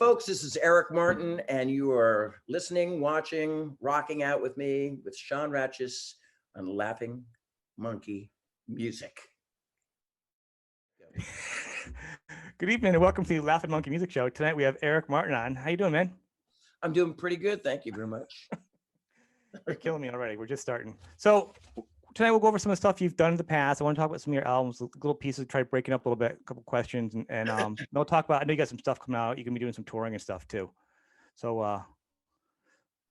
folks, this is Eric Martin, and you are listening, watching, rocking out with me with Sean Ratchis on Laughing Monkey Music. Good evening and welcome to the Laughing Monkey Music Show. Tonight we have Eric Martin on. How you doing, man? I'm doing pretty good. Thank you very much. You're killing me already. We're just starting. So tonight we'll go over some of the stuff you've done in the past. I want to talk about some of your albums, little pieces, try breaking up a little bit, a couple questions, and we'll talk about, I know you got some stuff coming out. You can be doing some touring and stuff too. So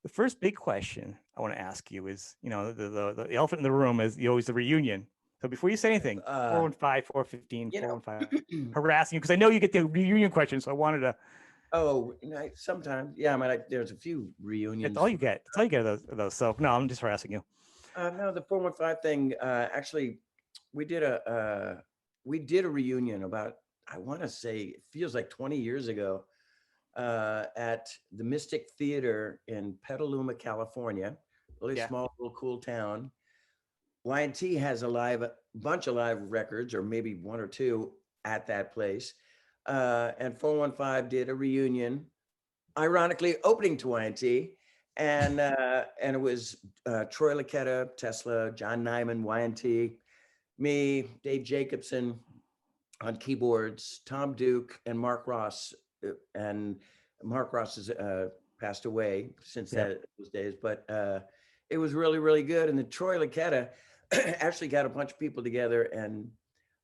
the first big question I want to ask you is, you know, the elephant in the room is always the reunion. So before you say anything, 415, 415, 415, harassing you, because I know you get the reunion questions, so I wanted to. Oh, sometimes, yeah, I mean, there's a few reunions. That's all you get. That's all you get of those. So no, I'm just harassing you. No, the 415 thing, actually, we did a reunion about, I want to say, it feels like 20 years ago, at the Mystic Theater in Petaluma, California, really small, little cool town. Y&T has a bunch of live records, or maybe one or two at that place. And 415 did a reunion, ironically opening to Y&T. And it was Troy Luccketta, Tesla, John Nyman, Y&T, me, Dave Jacobson on keyboards, Tom Duke, and Mark Ross. And Mark Ross has passed away since those days, but it was really, really good. And the Troy Luccketta actually got a bunch of people together and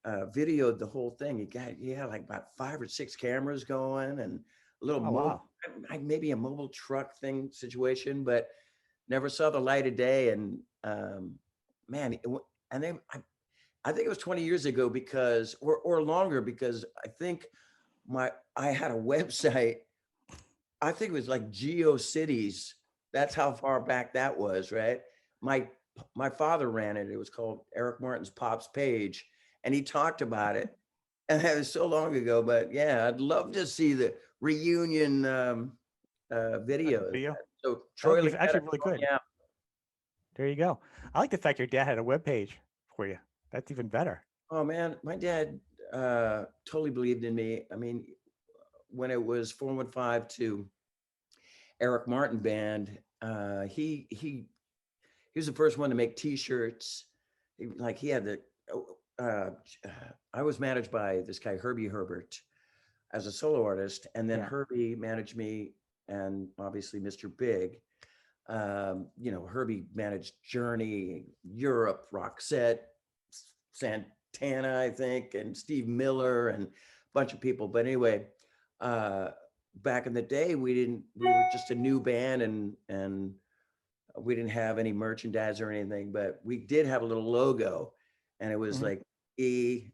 videoed the whole thing. He had like about 5 or 6 cameras going and a little maybe a mobile truck thing situation, but never saw the light of day. And man, I think it was 20 years ago because, or longer, because I think I had a website. I think it was like GeoCities. That's how far back that was, right? My father ran it. It was called Eric Martin's Pop's Page, and he talked about it. And that was so long ago, but yeah, I'd love to see the reunion video. So Troy, actually really good. Yeah. There you go. I like the fact your dad had a web page for you. That's even better. Oh man, my dad totally believed in me. I mean, when it was 415 to Eric Martin Band, he was the first one to make T-shirts. He had the. I was managed by this guy Herbie Herbert as a solo artist, and then Herbie managed me, and obviously Mr.Big. Herbie managed Journey, Europe, Roxette, Santana, I think, and Steve Miller, and a bunch of people. But anyway, back in the day, we were just a new band, and we didn't have any merchandise or anything, but we did have a little logo, and it was like EMB.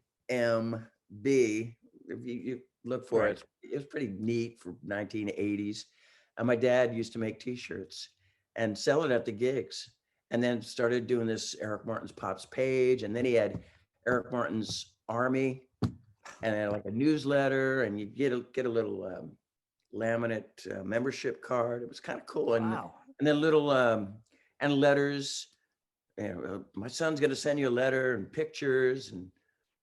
If you look for it, it was pretty neat for 1980s. And my dad used to make T-shirts and sell it at the gigs, and then started doing this Eric Martin's Pop's Page, and then he had Eric Martin's Army, and then like a newsletter, and you get a little laminate membership card. It was kind of cool. And then little and letters. My son's going to send you a letter and pictures, and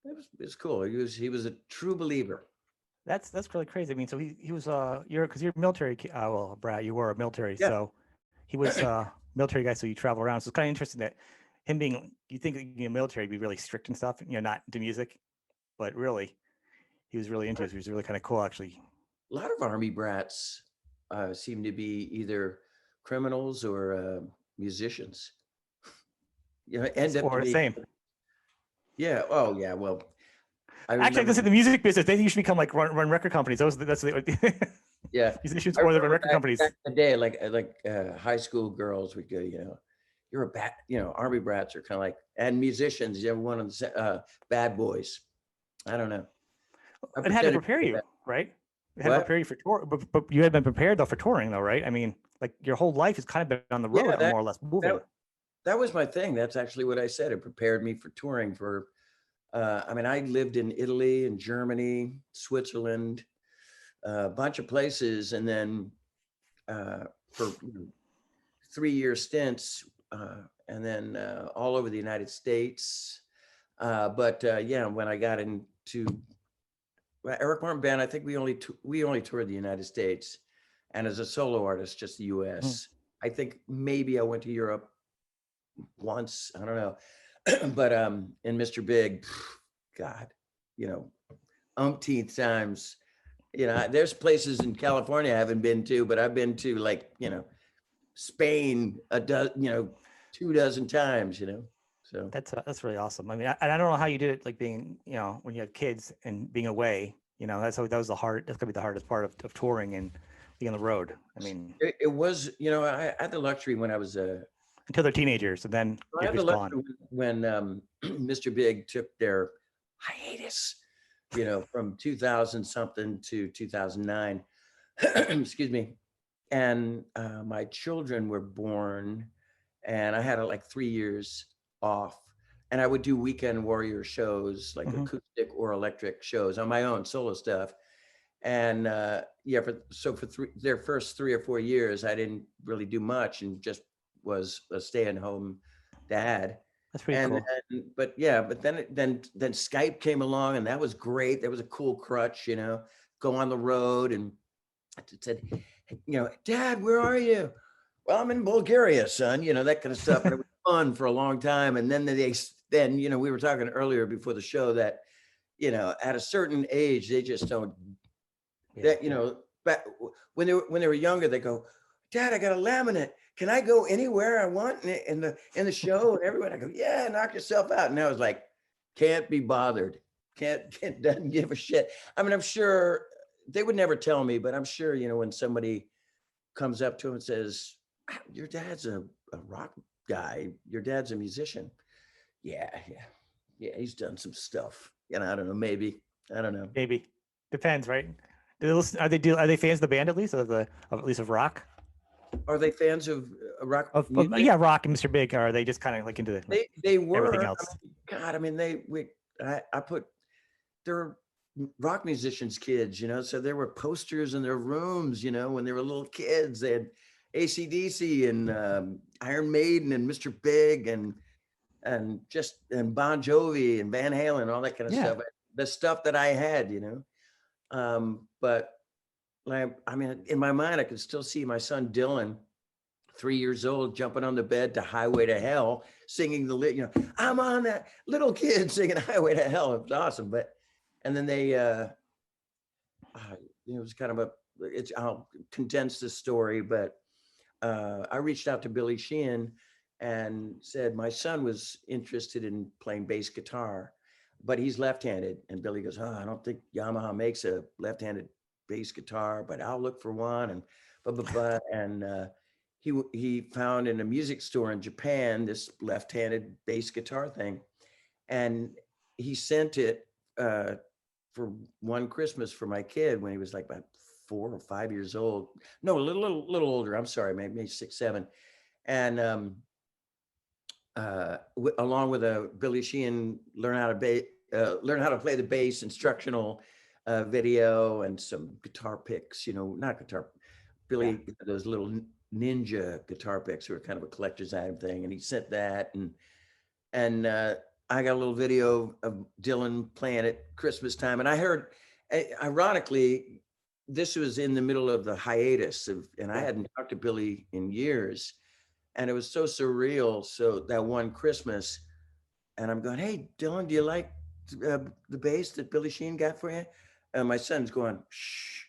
it was cool. He was a true believer. That's really crazy. I mean, so he was you're military. Well, Brad, you were a military, so he was a military guy. So you travel around. So it's kind of interesting that him being, you think the military would be really strict and stuff, not into music, but really he was really into it. He was really kind of cool, actually. A lot of Army brats seem to be either criminals or musicians. End up or the same. Yeah. Oh, yeah. Well, actually, I can say the music business, they usually become like run record companies. That's yeah. Musicians or the record companies. Back in the day, like high school girls would go, you're a bat. Army brats are kind of like, and musicians. You have one of the bad boys. I don't know. It had to prepare you, right? It had to prepare you for tour, but you had been prepared though for touring, though, right? I mean, like your whole life has kind of been on the road, more or less moving. That was my thing. That's actually what I said. It prepared me for touring. I lived in Italy and Germany, Switzerland, a bunch of places, and then for 3-year stints, and then all over the United States. When I got into Eric Martin Band, I think we only toured the United States, and as a solo artist, just the U.S. I think maybe I went to Europe once. I don't know, but in Mr. Big, God, you know, umpteenth times. You know, there's places in California I haven't been to, but I've been to, like, you know, Spain 24 times. You know, so That's really awesome. I mean, I don't know how you did it, like being, you know, when you have kids and being away. You know, that's gonna be the hardest part of touring and being on the road. I mean, it was, you know, I had the luxury when I was until they're teenagers, and then I you're had the just gone. luxury when Mr. Big took their hiatus, you know, from 2000 something to 2009. Excuse me. And my children were born, and I had like 3 years off. And I would do weekend warrior shows, like acoustic or electric shows on my own solo stuff. And yeah, for their first 3 or 4 years, I didn't really do much and just was a stay-at-home dad. That's pretty cool. But yeah, but then Skype came along, and that was great. That was a cool crutch, you know, go on the road. And it said, you know, Dad, where are you? Well, I'm in Bulgaria, son, you know, that kind of stuff. And it was fun for a long time. And then, you know, we were talking earlier before the show that, you know, at a certain age, they just don't, that, you know, but when they were younger, they go, Dad, I got a laminate. Can I go anywhere I want in the show and everywhere? I go, yeah, knock yourself out. And I was like, can't be bothered. Doesn't give a shit. I mean, I'm sure they would never tell me, but I'm sure, you know, when somebody comes up to him and says, your dad's a rock guy, your dad's a musician. Yeah, he's done some stuff. You know, I don't know, maybe. I don't know. Maybe. Depends, right? Are they fans of the band at least, of rock? Are they fans of rock? Yeah, rock and Mr. Big. Or are they just kind of like into they were everything else? I mean, I put, they're rock musicians' kids, you know, so there were posters in their rooms, you know, when they were little kids. They had AC/DC and Iron Maiden and Mr. Big and Bon Jovi and Van Halen, all that kind of stuff. The stuff that I had, you know. But like, I mean, in my mind, I could still see my son Dylan, 3 years old, jumping on the bed to Highway to Hell, singing you know, I'm on that, little kid singing Highway to Hell. It was awesome. And then they, it was kind of I'll condense this story, but I reached out to Billy Sheehan and said, my son was interested in playing bass guitar, but he's left-handed. And Billy goes, I don't think Yamaha makes a left-handed bass guitar, but I'll look for one. And blah, blah, blah. And he found in a music store in Japan this left-handed bass guitar thing. And he sent it for one Christmas for my kid when he was like about 4 or 5 years old. No, a little older. I'm sorry, maybe 6, 7. And along with a Billy Sheehan learn how to play the bass instructional video and some guitar picks. You know, not guitar. Billy, those little ninja guitar picks were kind of a collector's item thing, and he sent that, and I got a little video of Dylan playing at Christmas time. And I heard, ironically, this was in the middle of the hiatus and I hadn't talked to Billy in years, and it was so surreal. So that one Christmas, and I'm going, hey, Dylan, do you like the bass that Billy Sheehan got for you? And my son's going, shh,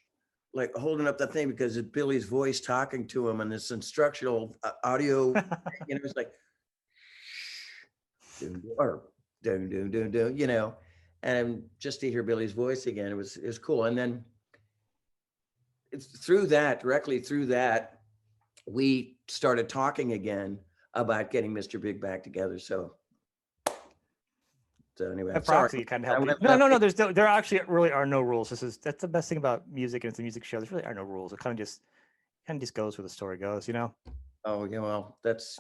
like holding up the thing because it's Billy's voice talking to him and this instructional audio, you know, it's like, or you know, and just to hear Billy's voice again, it was cool. And then it's directly through that, we started talking again about getting Mr. Big back together. So anyway, that proxy kind of helped. No. There actually really are no rules. That's the best thing about music, and it's a music show. There really are no rules. It kind of just goes where the story goes, you know. Oh yeah, well, that's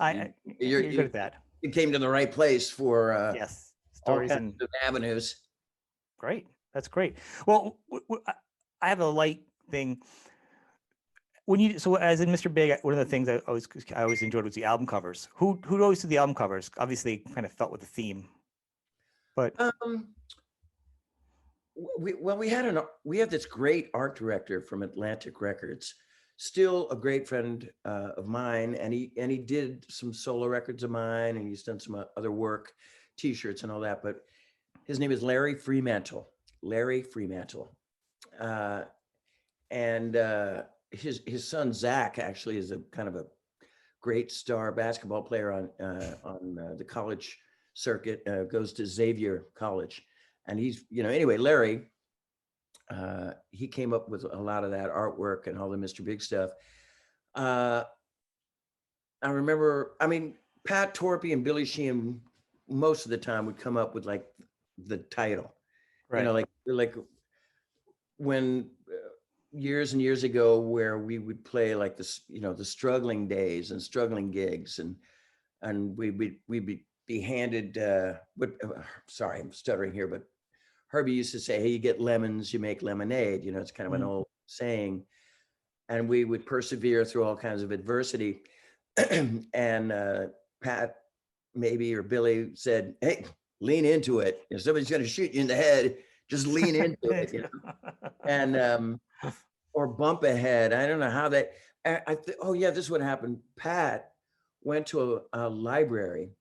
you're good at that. You came to the right place for yes, stories and avenues. Great, that's great. Well, I have a light thing. So as in Mr. Big, one of the things I always enjoyed was the album covers. Who'd always do the album covers? Obviously, kind of felt with the theme. But we had this great art director from Atlantic Records, still a great friend of mine, and he did some solo records of mine, and he's done some other work, T-shirts and all that. But his name is Larry Fremantle. Larry Fremantle, uh, and his son Zach actually is a kind of a great star basketball player on the college circuit. Goes to Xavier College, and he's anyway. Larry, he came up with a lot of that artwork and all the Mr. Big stuff. Uh, I remember, I mean, Pat Torpey and Billy Sheehan most of the time would come up with like the title, Right. Like when years and years ago, where we would play like this, the struggling days and struggling gigs, and we'd be handed sorry, I'm stuttering here, but Herbie used to say, hey, you get lemons, you make lemonade. It's kind of an old saying. And we would persevere through all kinds of adversity. And Pat, maybe, or Billy said, hey, lean into it. If somebody's going to shoot you in the head, just lean into it. And or bump ahead. I don't know how that, oh yeah, this is what happened. Pat went to a library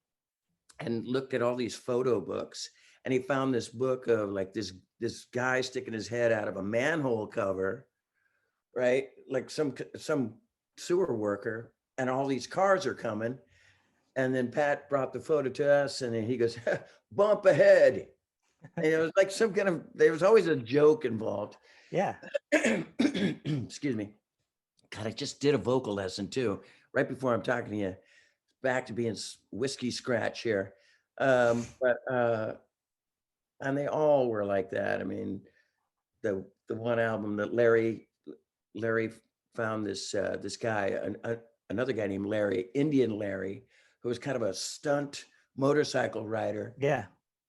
and looked at all these photo books, and he found this book of like this guy sticking his head out of a manhole cover, right? Like some sewer worker, and all these cars are coming. And then Pat brought the photo to us, and then he goes, bump ahead. And it was like some kind of, there was always a joke involved. Yeah. Excuse me. God, I just did a vocal lesson too, right before I'm talking to you. Back to being whiskey scratch here. And they all were like that. I mean, the one album that Larry found this guy, another guy named Larry, Indian Larry, who was kind of a stunt motorcycle rider. Yeah.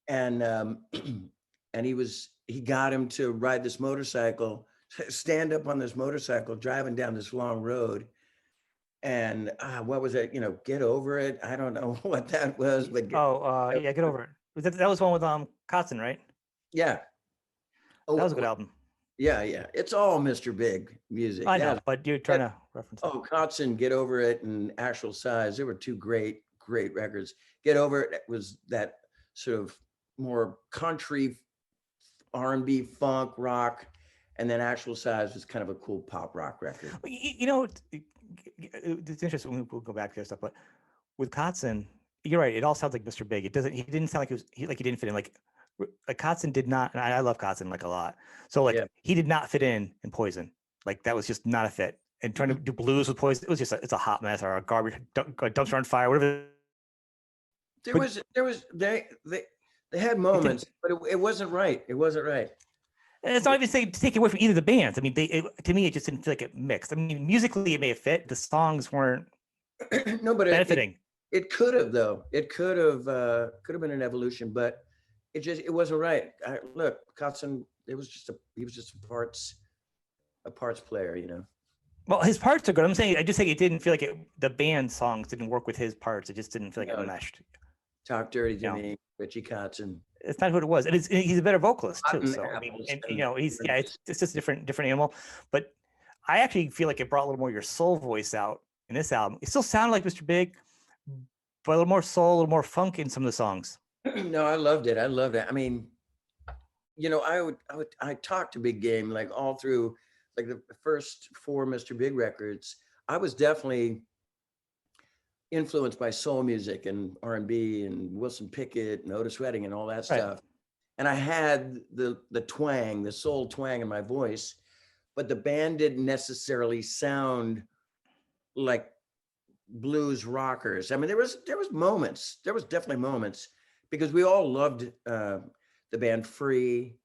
And and he got him to ride this motorcycle, stand up on this motorcycle, driving down this long road. And what was it? Get over it. I don't know what that was, but Get over it. That was one with Kotzen, right? Yeah. Oh, that was a good album. Yeah. It's all Mr. Big music. I know, but you're trying to reference. Oh, Kotzen, Get Over It, and Actual Size. There were two great records. Get Over It was that sort of more country, R&B, funk, rock, and then Actual Size was kind of a cool pop rock record. It's interesting. We'll go back to this stuff, but with Kotzen, you're right. It all sounds like Mr. Big. It doesn't. He didn't sound like he didn't fit in. Like Kotzen did not. And I love Kotzen like a lot. So he did not fit in Poison. Like that was just not a fit. And trying to do blues with Poison, it was just it's a hot mess, or a garbage dumpster on fire, whatever. They had moments, but it wasn't right. It wasn't right. And it's not even saying to take away from either of the bands. I mean, to me, it just didn't feel like it mixed. I mean, musically, it may have fit. The songs weren't benefiting. It could have, though. It could have been an evolution, but it wasn't right. Look, Kotzen, he was just a parts player, Well, his parts are good. I just think it didn't feel like the band songs didn't work with his parts. It just didn't feel like it meshed. Talk Dirty to Me, Ritchie Kotzen. It's not what it was, and he's a better vocalist too. So I mean, it's just a different animal. But I actually feel like it brought a little more of your soul voice out in this album. It still sounded like Mr. Big, but a little more soul, a little more funk in some of the songs. No, I loved it. I mean, I talked to Big Game like all through like the first 4 Mr. Big records. I was definitely influenced by soul music and R&B and Wilson Pickett and Otis Redding and all that stuff. And I had the twang, the soul twang in my voice, but the band didn't necessarily sound like blues rockers. I mean, there was definitely moments, because we all loved the band Free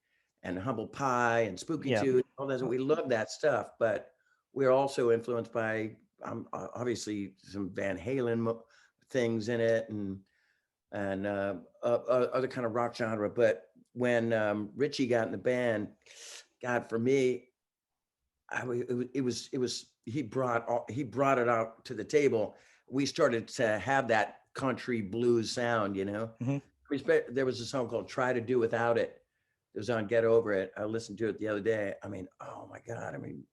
and Humble Pie and Spooky Tooth, all that. We loved that stuff, but we're also influenced by obviously some Van Halen things in it and other kind of rock genre. But when Ritchie got in the band, God, for me, he brought it out to the table. We started to have that country blues sound, Mm-hmm. There was a song called "Try to Do Without It" It was on Get Over It. I listened to it the other day. I mean, oh my God. I mean,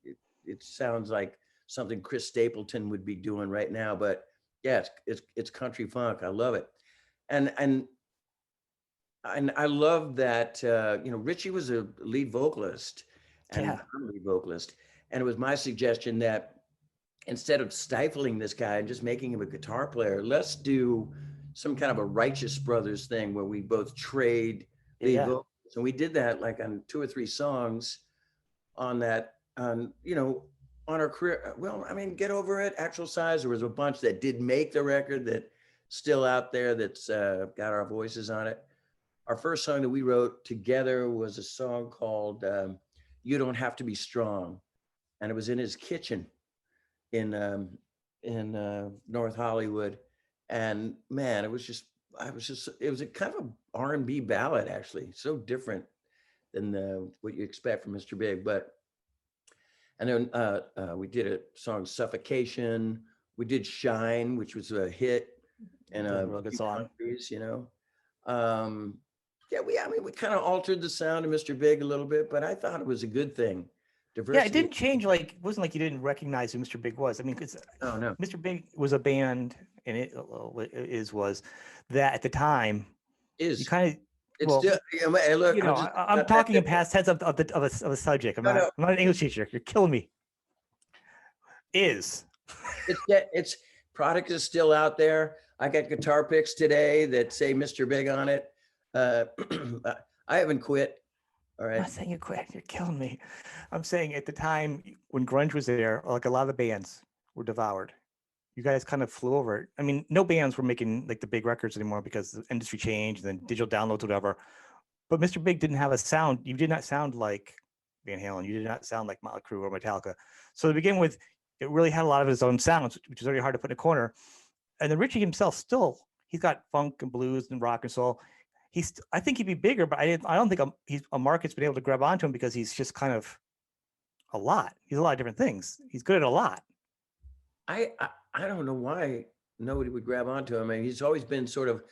it sounds like something Chris Stapleton would be doing right now. But yeah, it's country funk. I love it. And I love that, Ritchie was a lead vocalist and Yeah. I'm a lead vocalist. And it was my suggestion that instead of stifling this guy and just making him a guitar player, let's do some kind of a Righteous Brothers thing where we both trade lead vocals. And we did that like on 2 or 3 songs on that, on our career. Well, I mean, Get Over It, Actual Size, there was a bunch that did make the record that still out there that's got our voices on it. Our first song that we wrote together was a song called You Don't Have to Be Strong. And it was in his kitchen in North Hollywood. And man, it was a kind of a R&B ballad, actually. So different than what you expect from Mr. Big. And then we did a song, Suffocation. We did Shine, which was a hit in a real good few song. countries, we kind of altered the sound of Mr. Big a little bit, but I thought it was a good thing. Diversity. Yeah, it didn't change. Like, it wasn't like you didn't recognize who Mr. Big was. I mean, because no. Mr. Big was a band, and it was that at the time you kind of. It's still, look, I'm talking in past tense of a subject. I'm not an English teacher. You're killing me. It's product is still out there. I got guitar picks today that say Mr. Big on it. I haven't quit. All right. I'm not saying you quit. You're killing me. I'm saying at the time when grunge was there, like a lot of the bands were devoured. You guys kind of flew over it. I mean, no bands were making like the big records anymore because the industry changed and then digital downloads, whatever. But Mr. Big didn't have a sound. You did not sound like Van Halen. You did not sound like Motley Crue or Metallica. So to begin with, it really had a lot of its own sounds, which is very hard to put in a corner. And then Ritchie himself he's got funk and blues and rock and soul. I think he'd be bigger, but I don't think a market's been able to grab onto him because he's just kind of a lot. He's a lot of different things. He's good at a lot. I don't know why nobody would grab onto him. I mean, he's always been sort of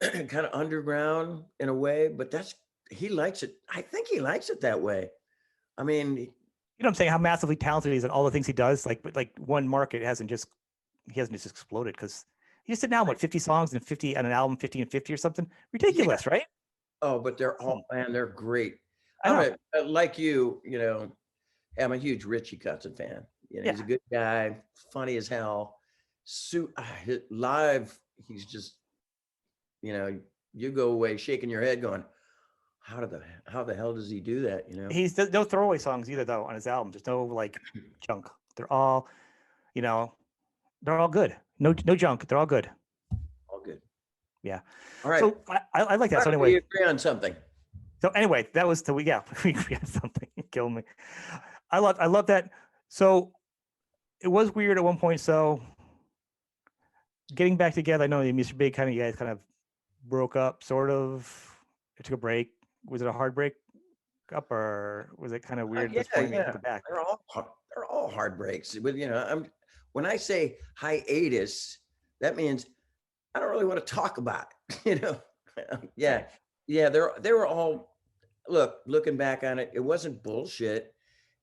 kind of underground in a way, but he likes it. I think he likes it that way. I mean, you know what I'm saying? How massively talented he is and all the things he does. Like one market he hasn't just exploded because he just did now 50 songs and 50 on an album, 50 and 50 or something. Ridiculous, right? Oh, but they're great. I know. Like you, I'm a huge Ritchie Kotzen fan. He's a good guy, funny as hell. Live, he's just, you go away shaking your head going, how the hell does he do that? He's no throwaway songs either though on his album. There's no like junk. They're all, they're all good. No junk. They're all good. All good. Yeah. All right. So I like that. So anyway, we agree on something. So anyway, that was we agree on something. Kill me. I love that. So it was weird at one point. So getting back together, I know Mr. Big you guys kind of broke up, sort of. It took a break. Was it a hard break up, or was it kind of weird? Yeah. They're all hard breaks. But when I say hiatus, that means I don't really want to talk about it. Yeah. They were all. Look, looking back on it, it wasn't bullshit.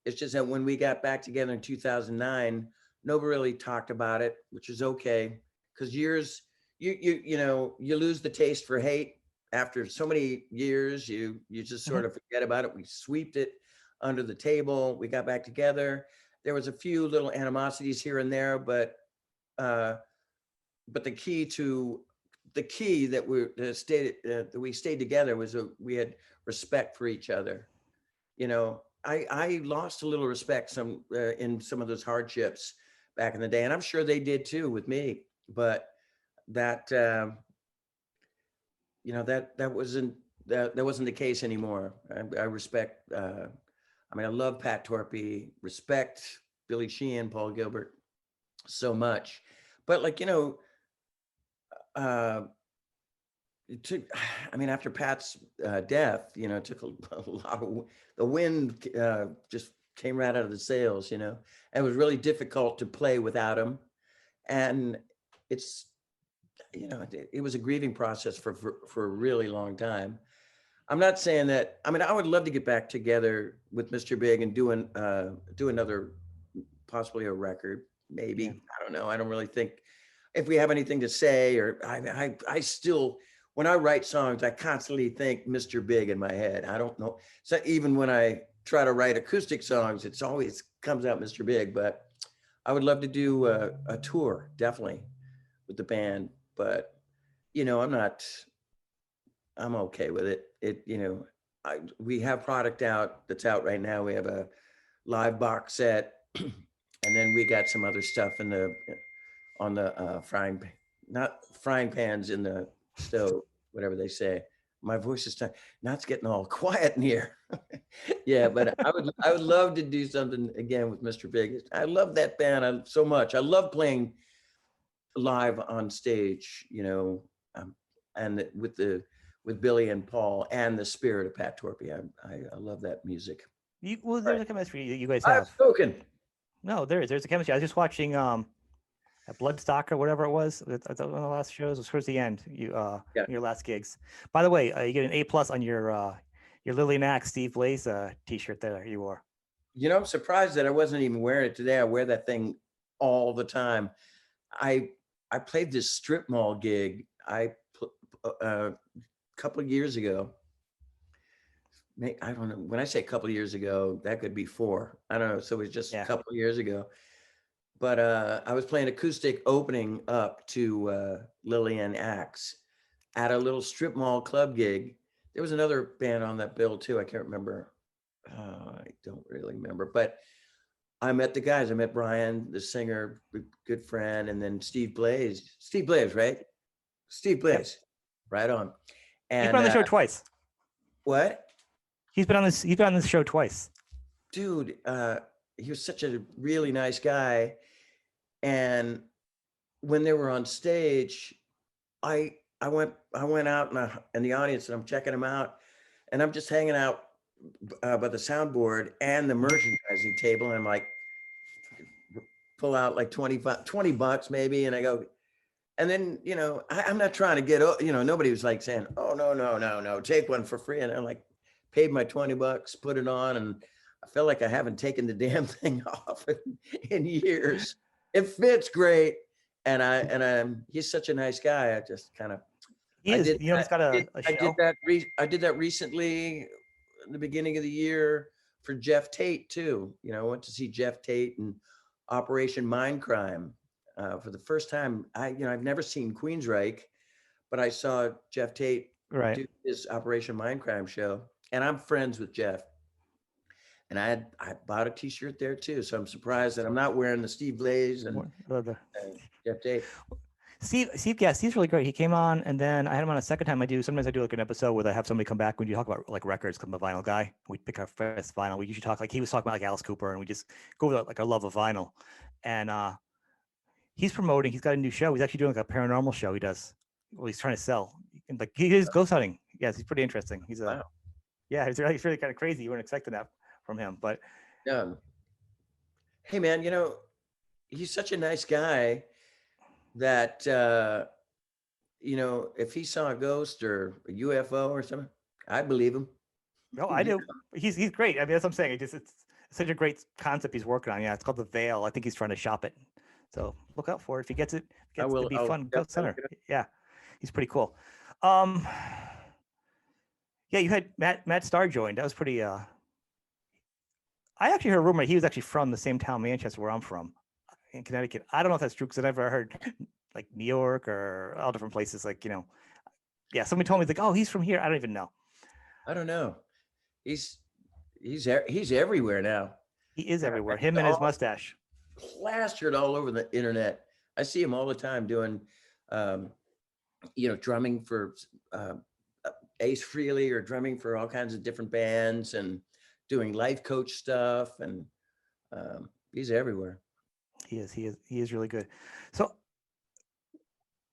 It's just that when we got back together in 2009, nobody really talked about it, which is okay. Because years, you lose the taste for hate after so many years. You just sort of forget about it. We swept it under the table. We got back together. There was a few little animosities here and there, but the key that we stayed together was we had respect for each other. I lost a little respect in some of those hardships back in the day, and I'm sure they did too with me. But that wasn't the case anymore. I respect. I love Pat Torpey, respect Billy Sheehan, Paul Gilbert so much, but after Pat's death, it took a lot of the wind just came right out of the sails, and it was really difficult to play without him. And it was a grieving process for a really long time. I'm not saying that. I mean, I would love to get back together with Mr. Big and do another, possibly a record, maybe. Yeah. I don't know. I don't really think if we have anything to say, or I still, when I write songs, I constantly think Mr. Big in my head. I don't know. So even when I try to write acoustic songs, it's always comes out Mr. Big. But I would love to do a tour, definitely, with the band. But I'm okay with it. We have product out that's out right now. We have a live box set, and then we got some other stuff on the not frying pans in the stove, whatever they say. My voice is now it's getting all quiet in here. Yeah, but I would love to do something again with Mr. Big. I love that band so much. I love playing live on stage, and with Billy and Paul and the spirit of Pat Torpey. I love that music. There's a chemistry you guys I've have. spoken. No, there's a chemistry. I was just watching at Bloodstock or whatever it was. One of the last shows was towards the end. Your last gigs. By the way, you get an A+ on your Lillian Axe Steve Blaze T-shirt there you wore. I'm surprised that I wasn't even wearing it today. I wear that thing all the time. I played this strip mall gig a couple of years ago. I don't know. When I say a couple of years ago, that could be 4. I don't know. So it was just a couple of years ago. But I was playing acoustic opening up to Lillian Axe at a little strip mall club gig. There was another band on that bill too. I can't remember. I don't really remember. But I met the guys. I met Brian, the singer, good friend, and then Steve Blaze. Steve Blaze, right? Steve Blaze. Yep. Right on. And he's been on the show twice. What? He's been on this show twice. Dude, he was such a really nice guy. And when they were on stage, I went out in the audience and I'm checking them out, and I'm just hanging out by the soundboard and the merchandising table, and I'm like, pull out like $20 maybe, and I go, and then I'm not trying to get, nobody was like saying, oh no, take one for free, and I'm like, paid my $20, put it on, and I felt like I haven't taken the damn thing off in years. It fits great, and he's such a nice guy. I just kind of he's got a show. I did that recently in the beginning of the year for Geoff Tate too. I went to see Geoff Tate and Operation Mindcrime for the first time. I've never seen Queensryche, but I saw Geoff Tate do his Operation Mindcrime show, and I'm friends with Geoff. And I bought a T-shirt there too, so I'm surprised that I'm not wearing the Steve Blaze and Geoff Tate. Steve's really great. He came on, and then I had him on a second time. Sometimes I do like an episode where I have somebody come back when you talk about like records. Because I'm a vinyl guy, we pick our first vinyl. We usually talk like he was talking about like Alice Cooper, and we just go over like our love of vinyl. And he's promoting. He's got a new show. He's actually doing like a paranormal show. He does. Well, he's trying to sell. And like he is ghost hunting. Yes, he's pretty interesting. He's he's really kind of crazy. You weren't expecting that from him, but hey man, he's such a nice guy that if he saw a ghost or a UFO or something, I believe him. No, I do. He's great. I mean, that's what I'm saying. It's such a great concept he's working on. Yeah, it's called The Veil. I think he's trying to shop it. So look out for it. If he gets it, it'll be fun. Ghost Center. Yeah, he's pretty cool. Yeah, you had Matt Starr joined. That was pretty. I actually heard a rumor he was actually from the same town, Manchester, where I'm from, in Connecticut. I don't know if that's true because I never heard like New York or all different places. Like yeah, somebody told me like, oh, he's from here. I don't even know. I don't know. He's everywhere now. He is everywhere. Him and his mustache plastered all over the internet. I see him all the time doing, drumming for Ace Frehley or drumming for all kinds of different bands and doing life coach stuff, and he's everywhere. He is really good. So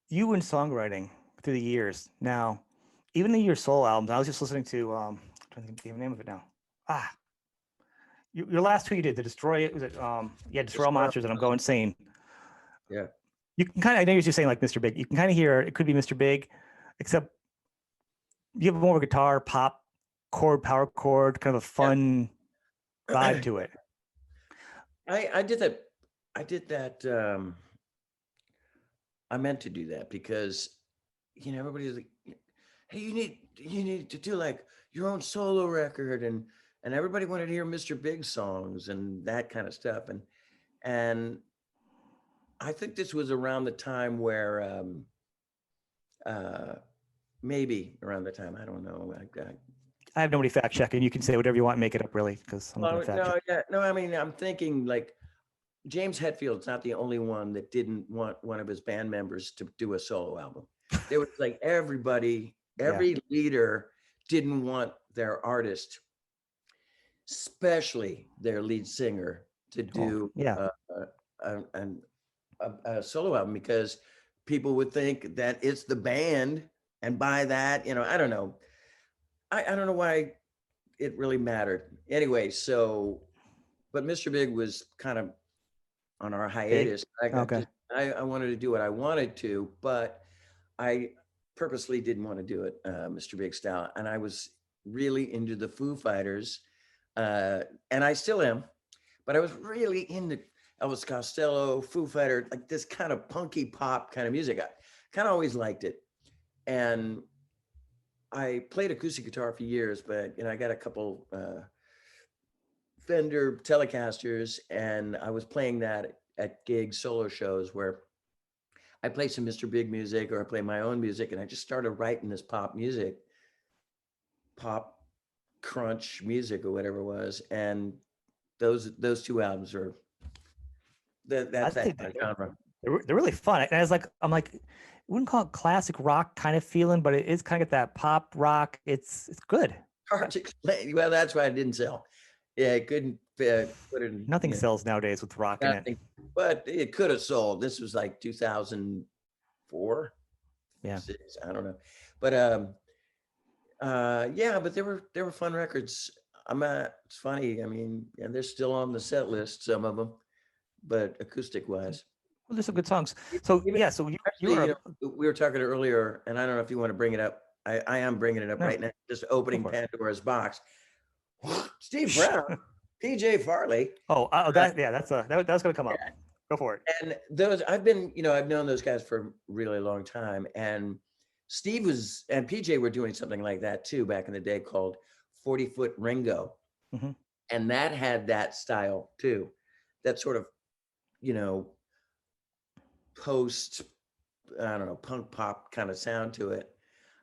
you in songwriting through the years now, even in your solo albums, I was just listening to I'm trying to think of the name of it now. Your last two you did, the Destroy It, was it Destroy All Monsters, and I'm Going Insane. Yeah. You can kind of, I know you're just saying like Mr. Big, you can kind of hear it could be Mr. Big, except you have more of a guitar pop power chord, kind of a fun vibe to it. I did that. I meant to do that because, everybody's like, hey, you need to do like your own solo record, and everybody wanted to hear Mr. Big songs and that kind of stuff. And I think this was around the time where, maybe around the time, I don't know. I have nobody fact checking. You can say whatever you want and make it up, really, because I'm not going to fact check. Yeah, no, I mean, I'm thinking like James Hetfield's not the only one that didn't want one of his band members to do a solo album. There was like every leader didn't want their artist, especially their lead singer, to do a solo album, because people would think that it's the band, and by that, I don't know. I don't know why it really mattered. Anyway, so, but Mr. Big was kind of on our hiatus. I wanted to do what I wanted to, but I purposely didn't want to do it Mr. Big style. And I was really into the Foo Fighters, and I still am, but I was really into Elvis Costello, Foo Fighter, like this kind of punky pop kind of music. I kind of always liked it. And I played acoustic guitar for years, but I got a couple Fender Telecasters, and I was playing that at gigs, solo shows, where I play some Mr. Big music or I play my own music, and I just started writing this pop crunch music or whatever it was. And those two albums are that's that kind of genre. They're really fun. And I was like, I'm like, I wouldn't call it classic rock kind of feeling, but it is kind of that pop rock. It's good. Hard to explain. Well, that's why it didn't sell. Yeah, it couldn't put it in. Nothing sells nowadays with rock in it. But it could have sold. This was like 2004. Yeah. 6, I don't know. But but they were fun records. It's funny. I mean, and they're still on the set list, some of them, but acoustic wise. Well, there's some good songs. So we were talking earlier, and I don't know if you want to bring it up. I am bringing it up right now. Just opening Pandora's box. Steve Brown, PJ Farley. That was going to come up. Go for it. And those I've known those guys for a really long time, and Steve and PJ were doing something like that too back in the day called 40-Foot Ringo, and that had that style too, that sort of post, I don't know, punk pop kind of sound to it.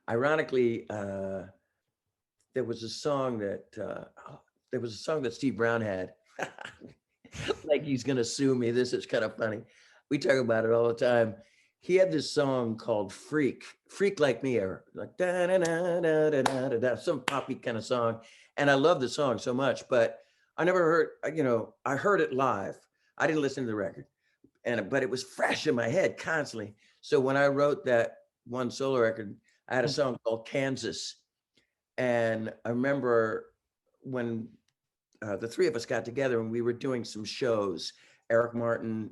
Ironically, there was a song that Steve Brown had. Like he's gonna sue me. This is kind of funny. We talk about it all the time. He had this song called "Freak Like Me," or like da da da da da da da, some poppy kind of song. And I love the song so much, but I never heard. I heard it live. I didn't listen to the record, but it was fresh in my head constantly. So when I wrote that one solo record, I had a song called "Kansas," and I remember when the three of us got together and we were doing some shows. Eric Martin,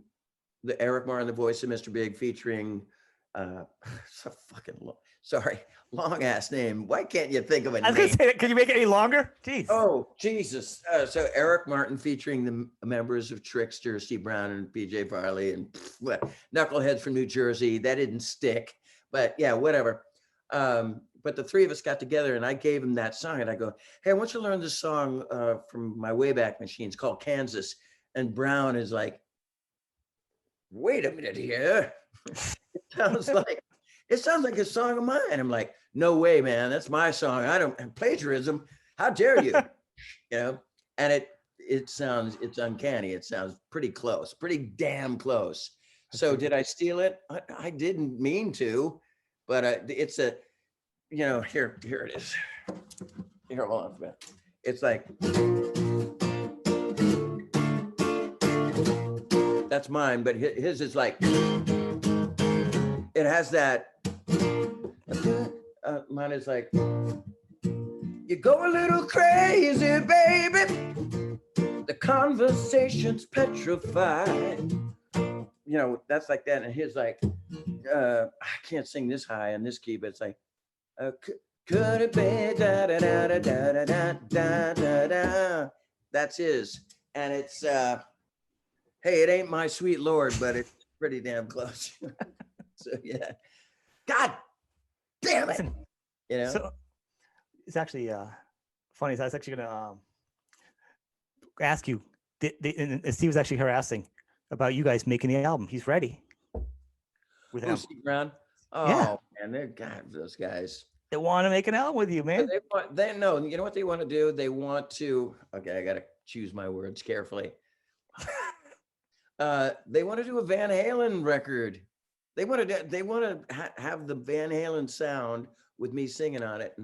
the voice of Mr. Big, featuring long ass name. Why can't you think of a name? I was gonna say that. Can you make it any longer? Jeez. Oh, Jesus. So Eric Martin featuring the members of Trickster, Steve Brown and PJ Farley, and knuckleheads from New Jersey. That didn't stick, but yeah, whatever. But the three of us got together and I gave him that song, and I go, hey, I want you to learn this song from my Wayback Machine. It's called "Kansas." And Brown is like, wait a minute here. It sounds like a song of mine. I'm like, no way, man. That's my song. I don't have plagiarism. How dare you? And it's uncanny. It sounds pretty close, pretty damn close. So did I steal it? I didn't mean to, but it's a, here it is. Here, hold on for a minute. It's like, that's mine, but his is like, it has that, mine is like, you go a little crazy, baby. The conversation's petrified. That's like that. And his like, I can't sing this high in this key, but it's like, Could it be da da da da da da da da da? That's his, and it's hey, it ain't My Sweet Lord, but it's pretty damn close. So yeah, God damn it, Listen, you know. so it's actually funny. So I was actually gonna ask you. And Steve was actually harassing about you guys making the album. He's ready with Oh, him. Steve Brown. Yeah, Oh man, they're God, those guys. they want to make an album with you, man. They know. You know what they want to do? They want to. Okay, I got to choose my words carefully. They want to do a Van Halen record. They want to. They want to have the Van Halen sound with me singing on it,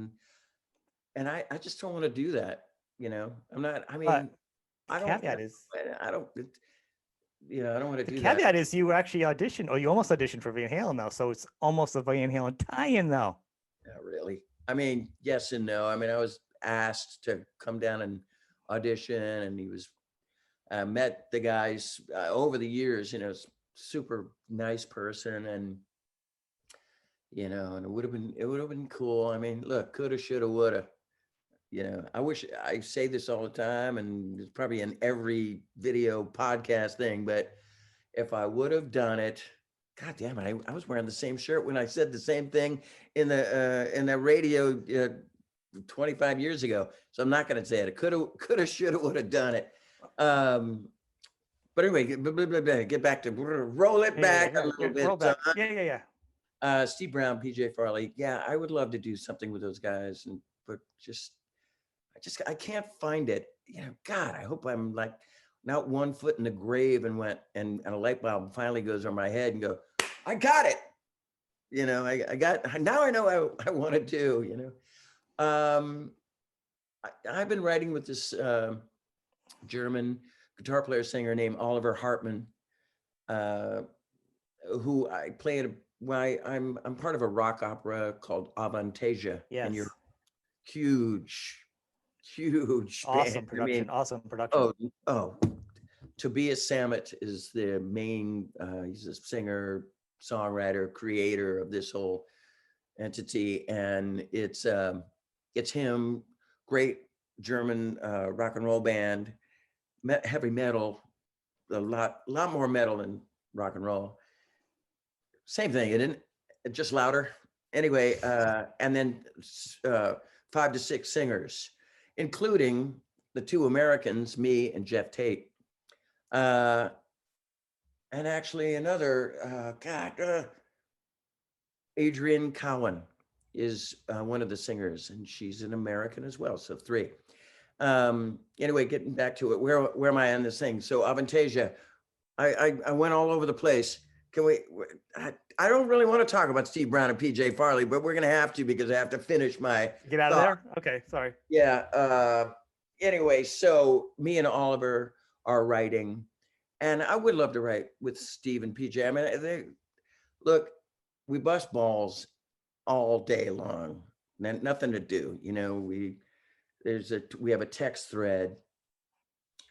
and I just don't want to do that. You know, I'm not. I mean, The I don't. caveat is I don't. You know, I don't want to the do that. caveat is you actually auditioned, or you almost auditioned for Van Halen now, so it's almost a Van Halen tie-in now. Not really. I mean, yes and no. I mean, I was asked to come down and audition, and he was met the guys over the years. You know, super nice person, and you know, and it would have been cool. I mean, look, coulda, shoulda, woulda. You know, I wish I say this all the time, and it's probably in every video podcast thing, but if I would have done it, God damn it, I was wearing the same shirt when I said the same thing in the radio 25 years ago. So I'm not going to say it. It coulda, shoulda, would have done it. But anyway, get back to roll it back a little bit. Roll back. Yeah. Steve Brown, PJ Farley. Yeah, I would love to do something with those guys, but I can't find it. You know, God, I hope I'm like not 1 foot in the grave and a light bulb finally goes over my head and go, I got it. You know, I got, now I know I want to do, you know. I've been writing with this German guitar player singer named Oliver Hartmann, who I played. I'm part of a rock opera called Avantasia. Yes. And you're huge Awesome band. production. I mean, Awesome production. Oh, Tobias Sammet is the main. He's a singer, songwriter, creator of this whole entity, and it's him. Great German rock and roll band, heavy metal, a lot more metal than rock and roll. Same thing, isn't it? Just louder. Anyway, and then 5 to 6 singers, including the 2 Americans, me and Geoff Tate. And actually another, Adrienne Cowan is one of the singers, and she's an American as well. So 3. Anyway, getting back to it, where am I on this thing? So Avantasia, I went all over the place. Can we? I don't really want to talk about Steve Brown and PJ Farley, but we're gonna have to because I have to finish my. Get out of there. Okay, sorry. Yeah. Anyway, so me and Oliver are writing, and I would love to write with Steve and PJ. I mean, look, we bust balls all day long. Nothing to do, you know. We have a text thread,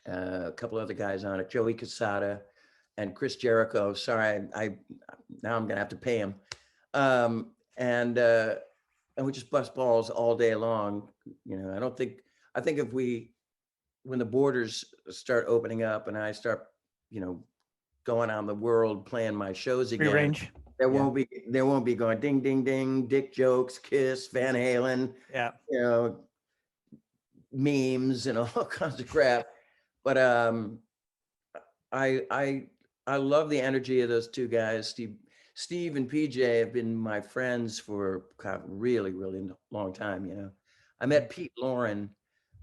a couple other guys on it, Joey Casada and Chris Jericho. Sorry, I now I'm gonna have to pay him. And we just bust balls all day long. You know, I think when the borders start opening up and I start, you know, going on the world playing my shows again, Rearrange. there won't be going ding ding ding, dick jokes, Kiss, Van Halen, Yeah, you know, memes and all kinds of crap. But I love the energy of those 2 guys. Steve and PJ have been my friends for really long time. You know, I met Pete Loran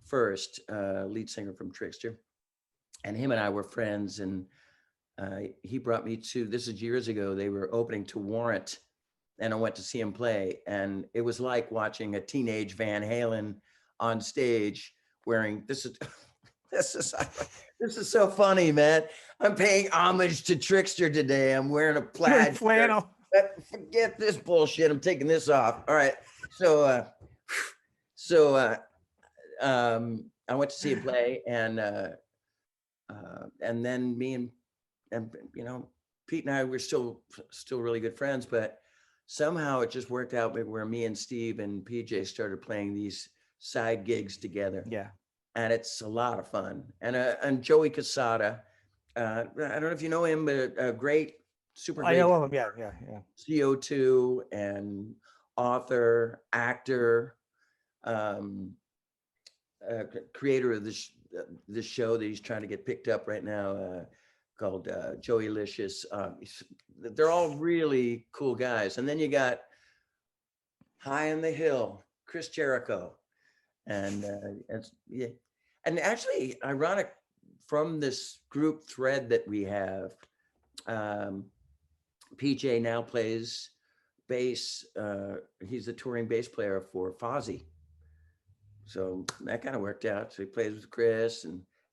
first, lead singer from Trixter, and him and I were friends. And he brought me to, this is years ago, they were opening to Warrant, and I went to see him play, and it was like watching a teenage Van Halen on stage wearing this is. This is so funny, man. I'm paying homage to Trixter today. I'm wearing a plaid flannel. Forget this bullshit. I'm taking this off. All right. So I went to see him play, and then me and you know, Pete and I were still really good friends, but somehow it just worked out where me and Steve and PJ started playing these side gigs together. Yeah. And it's a lot of fun. And Joey Casada, I don't know if you know him, but a great, super I great know of him. Yeah. CO2 and author, actor, um, creator of this show that he's trying to get picked up right now, called Joey Licious. They're all really cool guys. And then you got High on the Hill, Chris Jericho, and yeah, and actually ironic, from this group thread that we have, PJ now plays bass. He's the touring bass player for Fozzy. So that kind of worked out. So he plays with Chris,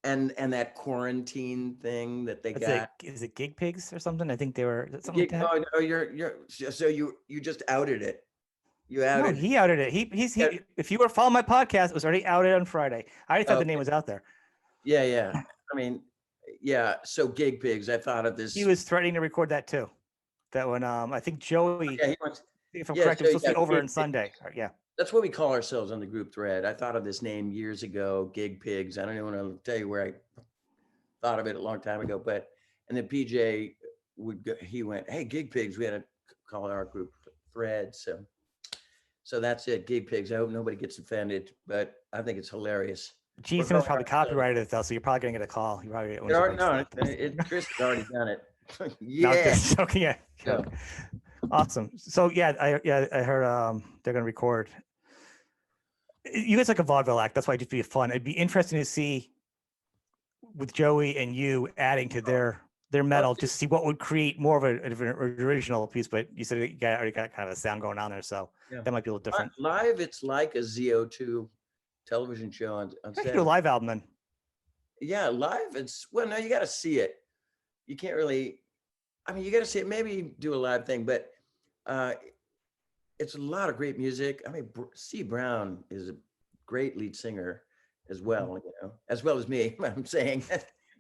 and that quarantine thing that they got. Is it Gig Pigs or something? I think they were something like that. Oh, no, you're so you just outed it. You outed. No, he outed it. He's if you were following my podcast, it was already outed on Friday. I already thought the name was out there. Yeah. I mean, yeah. So Gig Pigs, I thought of this. He was threatening to record that too. That one, I think Joey, if I'm correct, it was supposed to be over on Sunday. Yeah. That's what we call ourselves on the group thread. I thought of this name years ago, Gig Pigs. I don't even want to tell you where I thought of it a long time ago, but, and then PJ he went, hey, Gig Pigs, we had to call our group thread. So that's it, Gig Pigs. I hope nobody gets offended, but I think it's hilarious. Jason's probably copyrighted it though, so you're probably gonna get a call. You probably Chris has already done it. Yeah. Yeah. Awesome. So I heard they're gonna record. You guys like a vaudeville act. That's why it'd just be fun. It'd be interesting to see with Joey and you adding to their metal, just see what would create more of an original piece. But you said you already got kind of a sound going on there, so that might be a little different. Live, it's like a ZO2 television show on set. Do a live album then. Yeah, live. No, you got to see it. You can't really. I mean, you got to see it. Maybe do a live thing, but it's a lot of great music. I mean, C. Brown is a great lead singer as well, as well as me. I'm saying,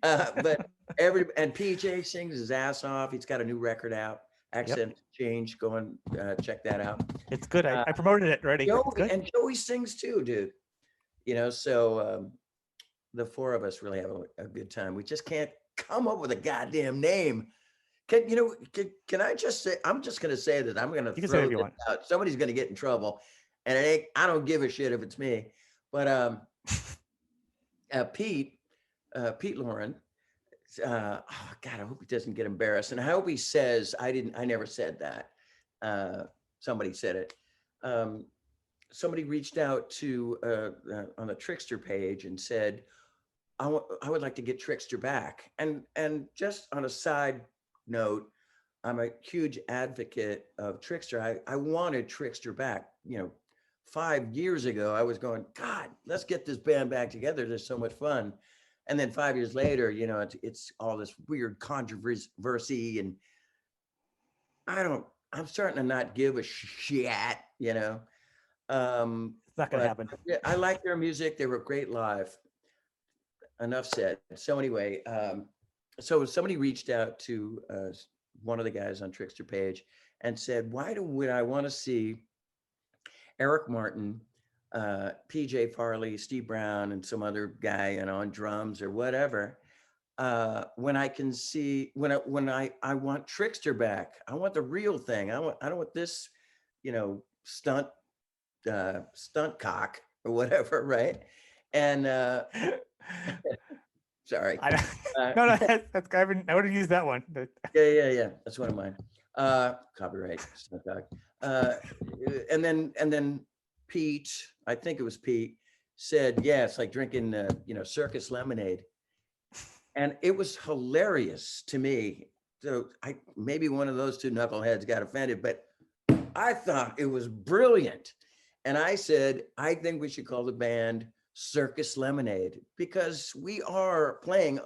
but and PJ sings his ass off. He's got a new record out, Accent Change. Go and check that out. It's good. I promoted it already. And Joey sings too, dude. So the four of us really have a good time. We just can't come up with a goddamn name. Can I just say, I'm just going to say that I'm going to throw this out. Somebody's going to get in trouble, and I don't give a shit if it's me, but Pete Loran, oh God, I hope he doesn't get embarrassed. And I hope he says, I never said that. Somebody said it. Somebody reached out to, on the Trickster page and said, I would like to get Trickster back. And just on a side note, I'm a huge advocate of Trickster. I wanted Trickster back. 5 years ago, I was going, God, let's get this band back together. There's so much fun. And then 5 years later, it's all this weird controversy, and I'm starting to not give a shit, It's not going to happen. Yeah, I like their music. They were great live. Enough said. So anyway, so somebody reached out to one of the guys on Trickster page and said, would I want to see Eric Martin, PJ Farley, Steve Brown, and some other guy, on drums or whatever, when I can see, when I want Trickster back. I want the real thing. I don't want this, stunt cock or whatever, right? And sorry. No, that's I would have used that one. Yeah. That's one of mine. Copyright. Stunt cock. And then Pete, I think it was Pete, said, yeah, it's like drinking, Circus lemonade. And it was hilarious to me. So maybe one of those two knuckleheads got offended, but I thought it was brilliant. And I said, I think we should call the band Circus Lemonade, because we are playing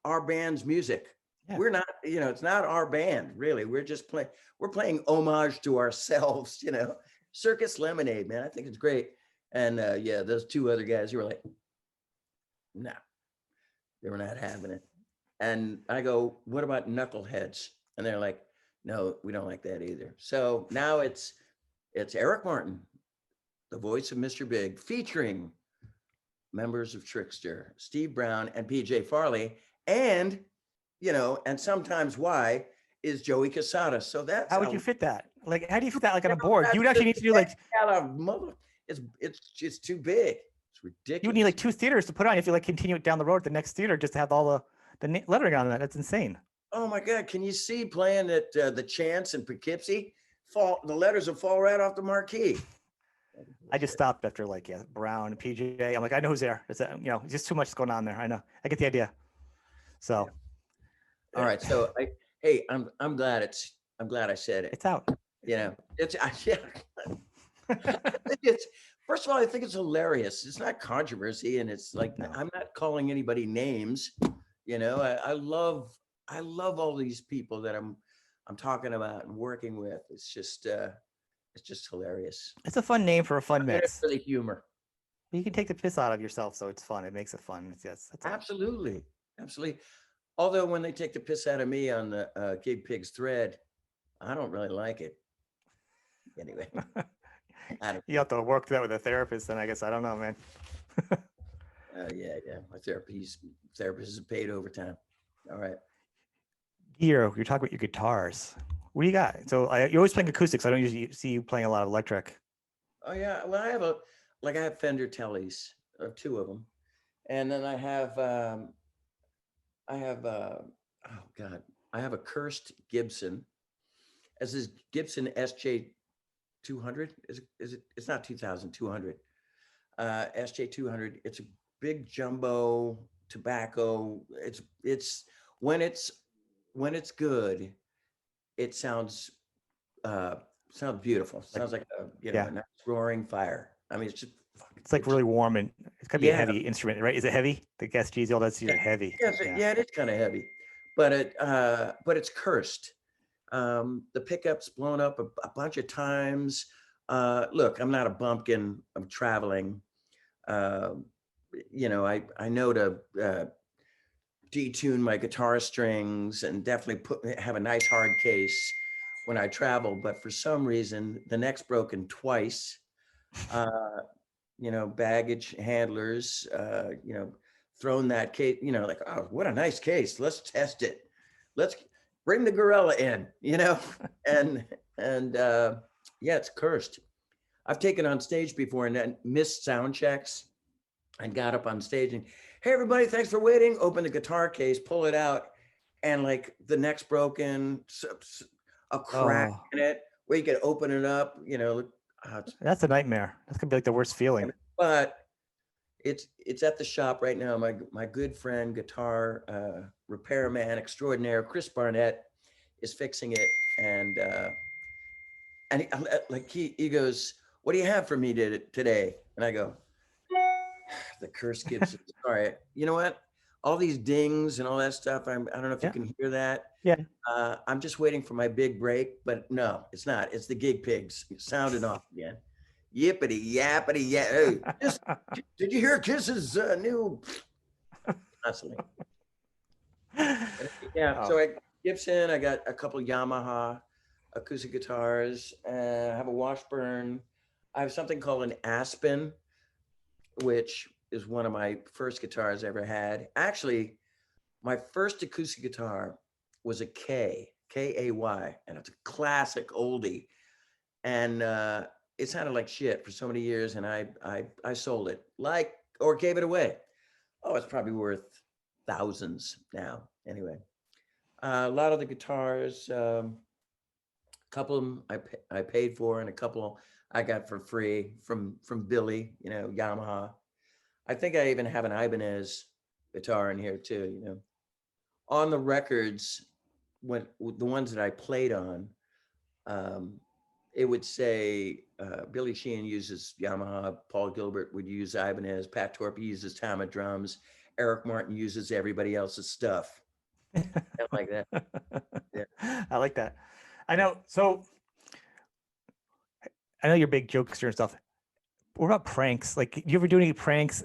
our band's music. Yeah. We're not, it's not our band, really. We're just playing homage to ourselves, Circus Lemonade, man. I think it's great. And those two other guys, you were like, no, they were not having it. And I go, what about Knuckleheads? And they're like, No, we don't like that either. So now it's Eric Martin, the voice of Mr. Big, featuring members of Trickster, Steve Brown and PJ Farley, and and sometimes why is Joey Casada. So that's How would you fit that? Like, how do you fit that like on a board? You would actually need to do like it's too big. It's ridiculous. you would need like 2 theaters to put on if you like continue it down the road at the next theater just to have all the lettering on that. That's insane. Oh my God! Can you see playing at the Chance in Poughkeepsie? The letters will fall right off the marquee. I just stopped after like Brown PJ. I'm like, I know who's there. It's just too much going on there. I know. I get the idea. So, all right. So I'm glad I said it. It's out. Yeah. First of all, I think it's hilarious. It's not controversy, and it's like I'm not calling anybody names. I love all these people that I'm talking about and working with. It's just hilarious. It's a fun name for a fun mix. For the humor. You can take the piss out of yourself, so it's fun. It makes it fun. That's absolutely. Although when they take the piss out of me on the Gig Pigs thread, I don't really like it. Anyway, you have to work that with a therapist, then I guess. I don't know, man. Yeah. My therapist is paid overtime. All right. You're talking about your guitars. What do you got? So you're always playing acoustics. I don't usually see you playing a lot of electric. Oh yeah. Well, I have Fender Tellys, 2 of them, and then I have a cursed Gibson. As this Gibson SJ 200 is it? It's not 2200. SJ 200. It's a big jumbo tobacco. It's when it's good, it sounds beautiful. Sounds like a nice roaring fire. I mean, it's like really warm, and it's gotta be a heavy instrument, right? Is it heavy? The SGs, all that's heavy. Yeah, it is kind of heavy, but it's cursed. The pickup's blown up a bunch of times. Look, I'm not a bumpkin. I'm traveling. I know to detune my guitar strings and definitely have a nice hard case when I travel. But for some reason, the neck's broken twice. Baggage handlers, thrown that case, like, oh, what a nice case. Let's test it. Let's bring the gorilla in, and it's cursed. I've taken on stage before and then missed sound checks and got up on stage and, hey, everybody, thanks for waiting. Open the guitar case, pull it out, and like the neck's broken, a crack in it where you could open it up, that's a nightmare. That's gonna be like the worst feeling. But it's at the shop right now. My good friend, guitar repairman extraordinaire, Chris Barnett, is fixing it, and he goes, "What do you have for me today?" And I go, "The cursed Gibson." Sorry, you know what? All these dings and all that stuff. I don't know if you can hear that. Yeah. I'm just waiting for my big break, but no, it's not. It's the Gig Pigs sounding off again. Yippity yappity yeah. Hey, did you hear Kiss's new? Constantly. Yeah. So Gibson. I got a couple Yamaha acoustic guitars. I have a Washburn. I have something called an Aspen, which is one of my first guitars I ever had. Actually, my first acoustic guitar was a K-A-Y, and it's a classic oldie. And it sounded like shit for so many years, and I sold it, or gave it away. Oh, it's probably worth thousands now. Anyway, a lot of the guitars, a couple of them I paid for, and a couple I got for free from Billy, Yamaha. I think I even have an Ibanez guitar in here too, On the records, when the ones that I played on, it would say Billy Sheehan uses Yamaha, Paul Gilbert would use Ibanez, Pat Torpey uses Tama drums, Eric Martin uses everybody else's stuff. Like that. Yeah. I like that. I know. So I know you're a big jokester and stuff. What about pranks? Like, you ever do any pranks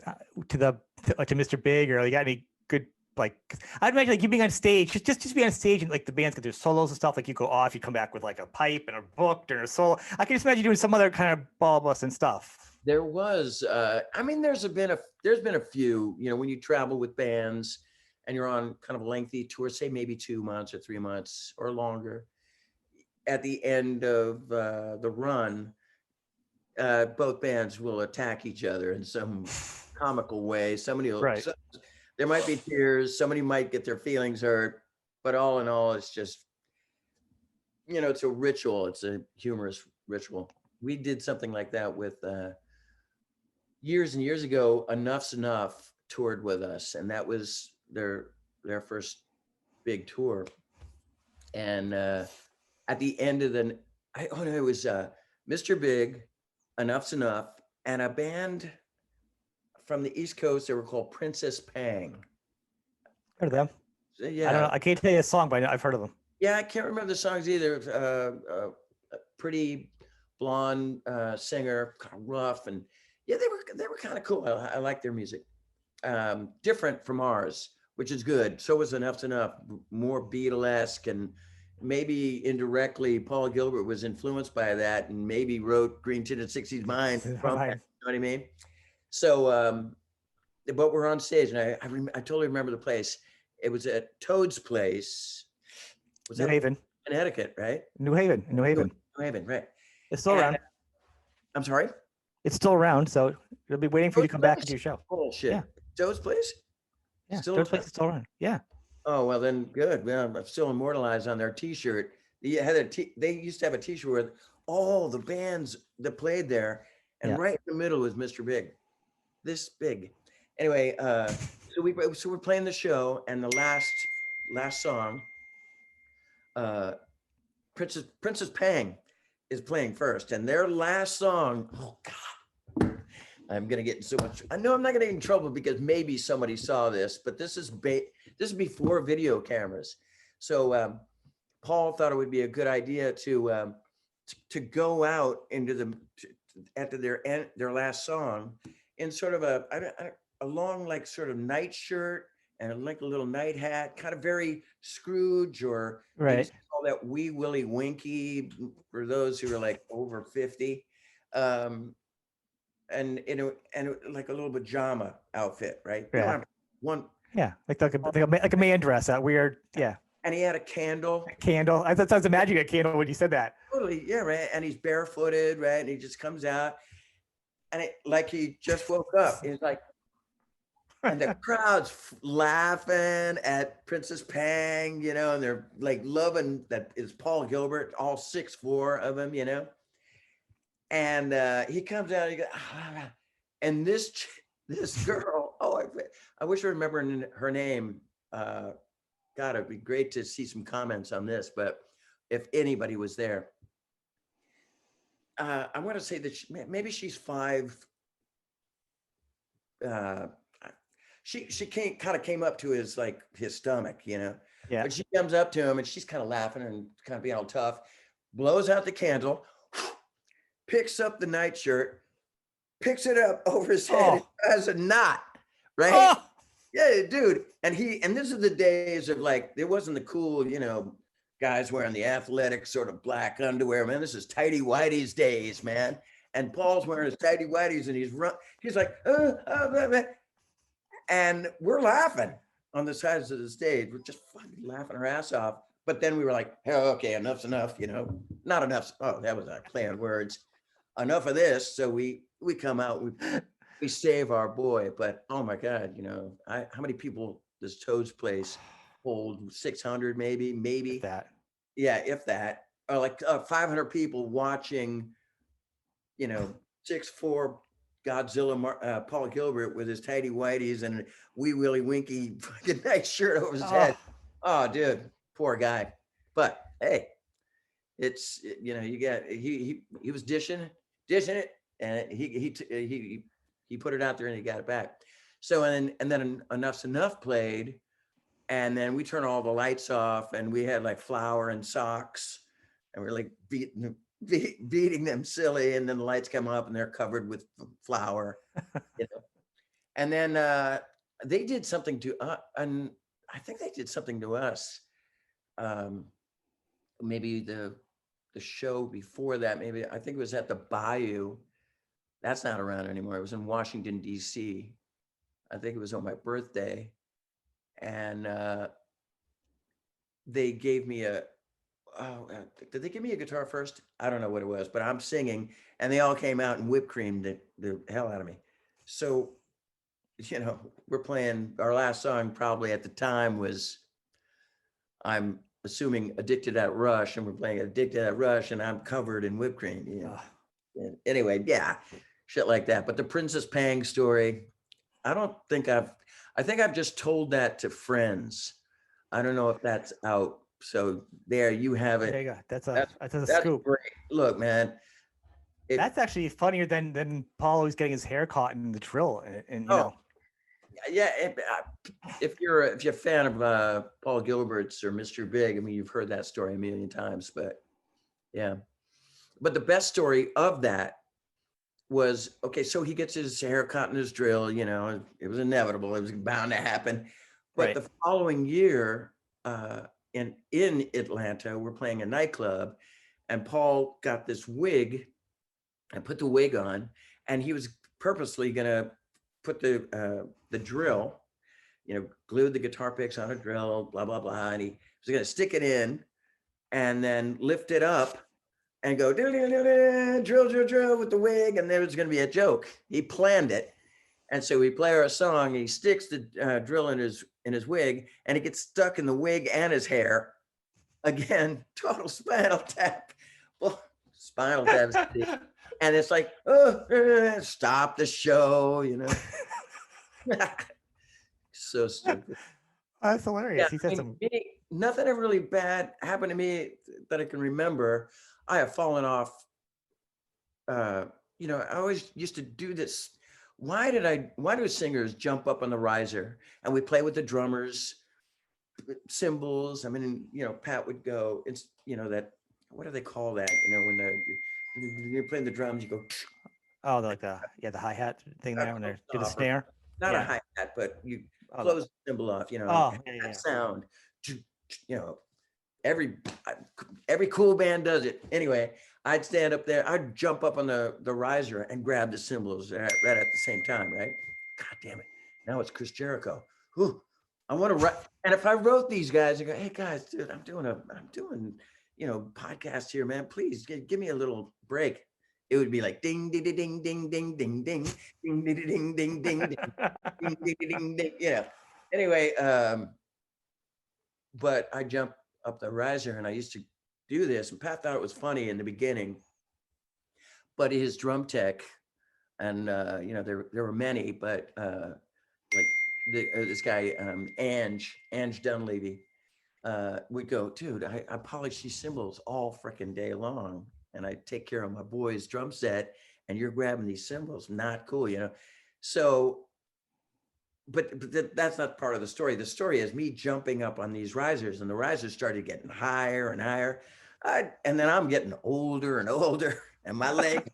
to Mr. Big, or you got any good like, I'd imagine like you being on stage, just be on stage and like the bands get their solos and stuff. Like you go off, you come back with like a pipe and a book and a solo. I can just imagine doing some other kind of ball busting stuff. There was, I mean, there's been a few, you know, when you travel with bands and you're on kind of a lengthy tour, say maybe 2 months or 3 months or longer. At the end of the run, both bands will attack each other in some comical way. Somebody will, Right. there might be tears. Somebody might get their feelings hurt, but all in all, it's just, you know, it's a ritual. It's a humorous ritual. We did something like that with years and years ago. Enough's Enough toured with us, and that was their first big tour. And at the end of it was Mr. Big, Enough's Enough, and a band from the East Coast. They were called Princess Pang. Heard of them? Yeah, I don't know. I can't tell you a song, but I've heard of them. Yeah, I can't remember the songs either. A pretty blonde singer, kind of rough, and yeah, they were kind of cool. I like their music. Different from ours, which is good. So was Enough's Enough, more Beatlesque, and maybe indirectly Paul Gilbert was influenced by that, and maybe wrote Green Tinted 60s Mind from that, you know what I mean? So, but we're on stage, and I totally remember the place. It was at Toad's place. Was New Haven, Connecticut, right? New Haven, right? It's still around. I'm sorry. It's still around, so you'll be waiting for you to come back and do your show. Bullshit. Yeah. Toad's place. Yeah, Toad's place is still around. Yeah. Oh well, then good. Well, I'm still immortalized on their T-shirt. They used to have a T-shirt with all the bands that played there, and right in the middle was Mr. Big, this big. Anyway, so we're playing the show, and the last song, Princess Pang is playing first, and their last song. Oh God, I'm gonna get in so much. I know I'm not gonna get in trouble because maybe somebody saw this, but this is before video cameras. So Paul thought it would be a good idea to go out into after their last song in sort of a long like sort of nightshirt and like a little night hat, kind of very Scrooge, or right. All that Wee Willie Winky for those who are like over 50. And like a little pajama outfit, right? Yeah. Like a man dress, that weird. Yeah. And he had a candle. I thought I was imagining a candle when you said that. Totally, yeah, right. And he's barefooted, right? And he just comes out, and like he just woke up. He's like, and the crowd's laughing at Princess Pang, you know, and they're like loving that it's Paul Gilbert, all 6'4" of them, you know. And he comes out, and he goes, and this girl, I wish I remember her name. God, it'd be great to see some comments on this, but if anybody was there, I want to say that maybe she's 5. She kind of came up to his stomach, you know. Yeah. But she comes up to him and she's kind of laughing and kind of being all tough, blows out the candle, picks up the nightshirt, picks it up over his head as a knot, right? Oh. Yeah, dude. And this is the days of like, there wasn't the cool, you know, guys wearing the athletic sort of black underwear, man. This is tighty whities days, man. And Paul's wearing his tighty whities and he's like, and we're laughing on the sides of the stage. We're just fucking laughing our ass off. But then we were like, oh, okay, enough's enough, you know, not enough. Oh, that was a play on words. Enough of this. So we come out, we save our boy. But oh my God, you know, how many people does Toad's place hold? 600 maybe. If that. Yeah, if that. Or like 500 people watching, you know, 6'4" Godzilla Paul Gilbert with his tighty whities and Wee Willie Winky fucking nice shirt over his head. Oh, dude, poor guy. But hey, it's, you know, you got he was dishing it, and he put it out there and he got it back. So and then Enough's Enough played, and then we turned all the lights off, and we had like flour and socks, and we're like beating them silly, and then the lights come up and they're covered with flour, you know. And then they did something to I think they did something to us. Maybe the show before that, maybe I think it was at the Bayou. That's not around anymore. It was in Washington, D.C. I think it was on my birthday. And they gave me did they give me a guitar first? I don't know what it was, but I'm singing and they all came out and whipped creamed the hell out of me. So, we're playing our last song probably at the time was, I'm assuming Addicted at Rush, and we're playing Addicted at Rush and I'm covered in whipped cream. Anyway, yeah, shit like that. But the Princess Pang story, I think I've just told that to friends. I don't know if that's out. So there you have it. There you go. That's a scoop. Great. Look, man. That's actually funnier than Paul always getting his hair caught in the drill. And yeah. If you're a fan of Paul Gilberts or Mr. Big, I mean, you've heard that story a million times, but yeah. But the best story of that was, okay, so he gets his hair caught in his drill, it was inevitable. It was bound to happen. But the following year, in Atlanta, we're playing a nightclub, and Paul got this wig and put the wig on, and he was purposely gonna put the drill, glued the guitar picks on a drill, blah, blah, blah. And he was gonna stick it in and then lift it up and go drill with the wig. And there was gonna be a joke. He planned it. And so we play our song, he sticks the drill in his wig, and it gets stuck in the wig and his hair. Again, total Spinal Tap. Well, Spinal Tap. And it's like, stop the show, So stupid. That's hilarious. He said nothing ever really bad happened to me that I can remember. I have fallen off. I always used to do this. Why do singers jump up on the riser and we play with the drummers, cymbals? I mean, Pat would go, it's, that, what do they call that? When you're playing the drums, you go. Oh, like the hi-hat thing there when they do the snare. Not a hi-hat, but you close the cymbal off, that sound. Every cool band does it. Anyway, I'd stand up there, I'd jump up on the riser and grab the cymbals right at the same time, right? God damn it. Now it's Chris Jericho. Whew, I want to write. And if I wrote these guys, I go, hey guys, dude, I'm doing podcast here, man. Please give me a little break. It would be like ding, ding, ding, ding, ding, ding, ding, ding, ding, ding, ding, ding, ding, ding, ding, ding, ding. Anyway, but I jumped up the riser and I used to do this, and Pat thought it was funny in the beginning, but his drum tech, and there were many, but like this guy Ange Dunleavy would go, dude, I polish these cymbals all freaking day long, and I take care of my boy's drum set, and you're grabbing these cymbals, not cool, So, but that's not part of the story. The story is me jumping up on these risers, and the risers started getting higher and higher. And then I'm getting older and older, and my legs,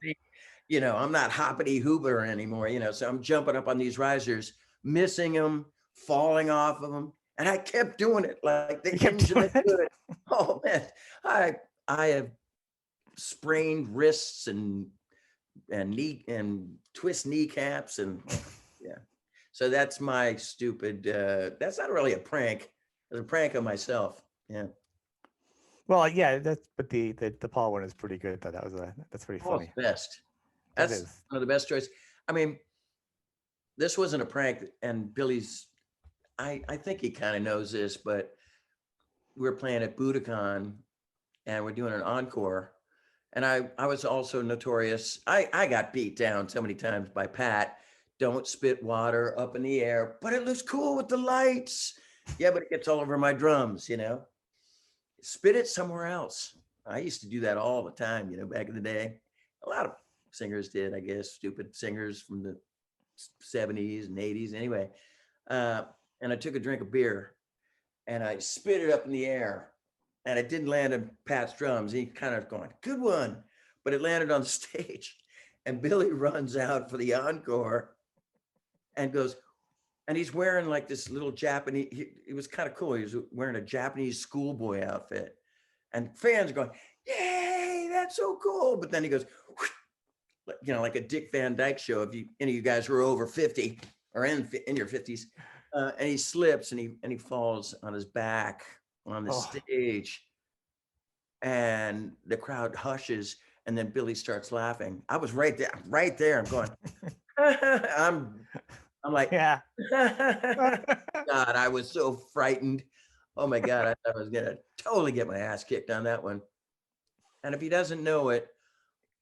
I'm not hoppity hooper anymore, so I'm jumping up on these risers, missing them, falling off of them. And I kept doing it like the engine that good. Oh man, I have sprained wrists and knee and twist kneecaps, and yeah. So that's my stupid. That's not really a prank. It's a prank on myself. Yeah. Well, yeah, but the Paul one is pretty good. Though that's pretty Paul's funny. Best. That's one of the best stories. I mean, this wasn't a prank, and Billy's. I think he kind of knows this, but we're playing at Budokan, and we're doing an encore, and I was also notorious. I got beat down so many times by Pat. Don't spit water up in the air, but it looks cool with the lights. Yeah, but it gets all over my drums, Spit it somewhere else. I used to do that all the time, back in the day. A lot of singers did, I guess, stupid singers from the 70s and 80s. Anyway, and I took a drink of beer and I spit it up in the air, and it didn't land on Pat's drums. He kind of going, good one, but it landed on the stage, and Billy runs out for the encore and goes, and he's wearing like this little Japanese, it was kind of cool. He was wearing a Japanese schoolboy outfit, and fans are going, yay, that's so cool. But then he goes, you know, like a Dick Van Dyke show. If any of you guys who are over 50 or in your 50s, and he slips and he falls on his back on the stage, and the crowd hushes, and then Billy starts laughing. I was right there. I'm going, I'm like, Yeah. God, I was so frightened. Oh my God, I thought I was gonna totally get my ass kicked on that one. And if he doesn't know it,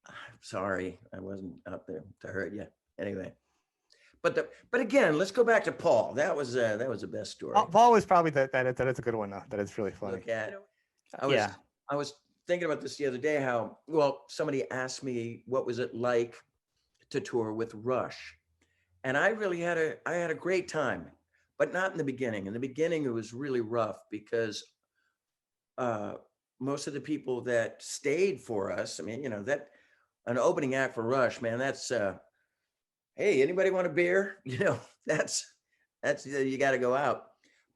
I'm sorry, I wasn't out there to hurt you. Anyway, but again, let's go back to Paul. That was the best story. Paul was probably that is a good one though. That is really funny. Look at, I was thinking about this the other day. How, well, somebody asked me what was it like to tour with Rush, and I really had a great time, but not in the beginning. In the beginning, it was really rough because most of the people that stayed for us, I mean, you know, that an opening act for Rush, man, that's hey, anybody want a beer? You know, that's you got to go out.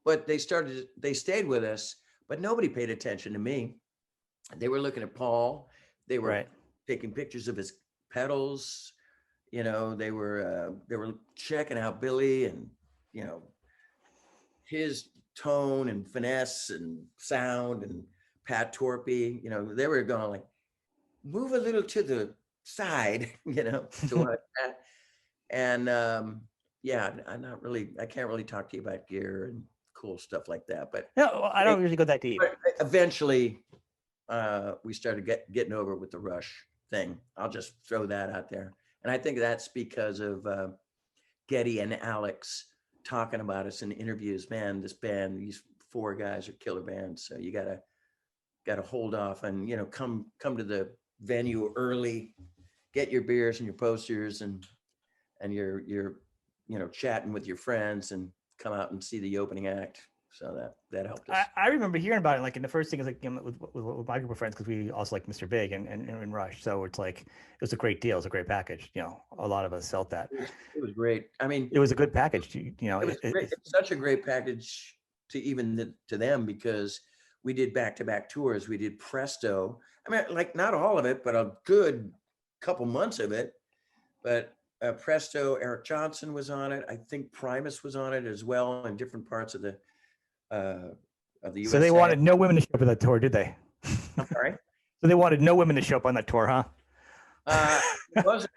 But they stayed with us, but nobody paid attention to me. They were looking at Paul. They were taking pictures of his pedals. You know, they were checking out Billy and, you know, his tone and finesse and sound, and Pat Torpy. You know, they were going like, move a little to the side, you know, to what that. And yeah, I can't really talk to you about gear and cool stuff like that. But no, I don't usually go that deep. But eventually, we started getting over with the Rush thing. I'll just throw that out there. And I think that's because of Geddy and Alex talking about us in interviews. Man, this band, these four guys are killer bands. So you gotta hold off and, you know, come to the venue early, get your beers and your posters and you're you know, chatting with your friends, and come out and see the opening act. So that helped us. I remember hearing about it, like, and the first thing is like, you know, with my group of friends, because we also like Mr. Big and Rush. So it's like, it was a great deal. It was a great package. You know, a lot of us felt that. It was great. I mean, it was a good package. You know, it's such a great package to them, because we did back-to-back tours. We did Presto. I mean, like, not all of it, but a good couple months of it. But Presto, Eric Johnson was on it. I think Primus was on it as well, in different parts of the USA. So they wanted no women to show up on that tour, did they? I'm sorry? So they wanted no women to show up on that tour, huh?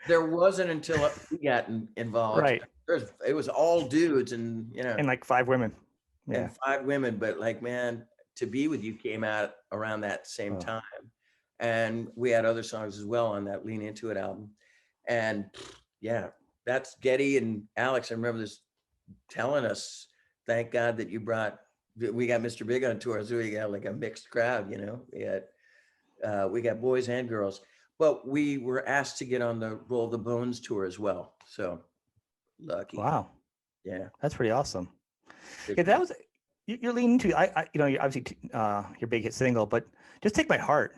There wasn't until we got involved. Right. It was all dudes, and, you know, and like 5 women. Yeah. And 5 women, but like, man, To Be With You came out around that same time. And we had other songs as well on that Lean Into It album. And yeah, that's Geddy and Alex. I remember this telling us, thank God that we got Mr. Big on tour. So we got like a mixed crowd, you know. We got boys and girls. But we were asked to get on the Roll the Bones tour as well. So lucky. Wow. Yeah. That's pretty awesome. Yeah, that was, you're leaning to, you know, obviously your big hit single, but Just Take My Heart.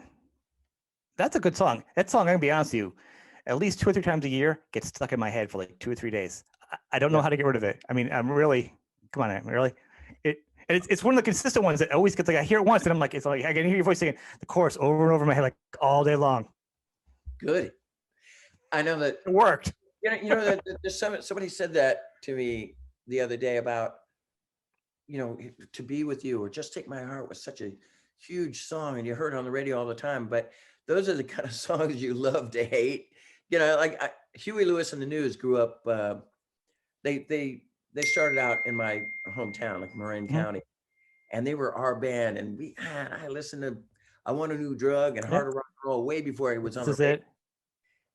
That's a good song. That song, I'm gonna be honest with you, at least 2 or 3 times a year, gets stuck in my head for like 2 or 3 days. I don't know how to get rid of it. I mean, I'm really, come on, really. It's one of the consistent ones that always gets, like, I hear it once and I'm like, it's like, I can hear your voice singing the chorus over and over in my head, like all day long. Good. I know that it worked. You know that there's somebody said that to me the other day about, you know, To Be With You or Just Take My Heart was such a huge song, and you heard it on the radio all the time. But those are the kind of songs you love to hate. You know, like Huey Lewis and the News grew up. They started out in my hometown, like Marin County, and they were our band. And I listened to I Want a New Drug and Hard to Rock and Roll way before it was on the radio.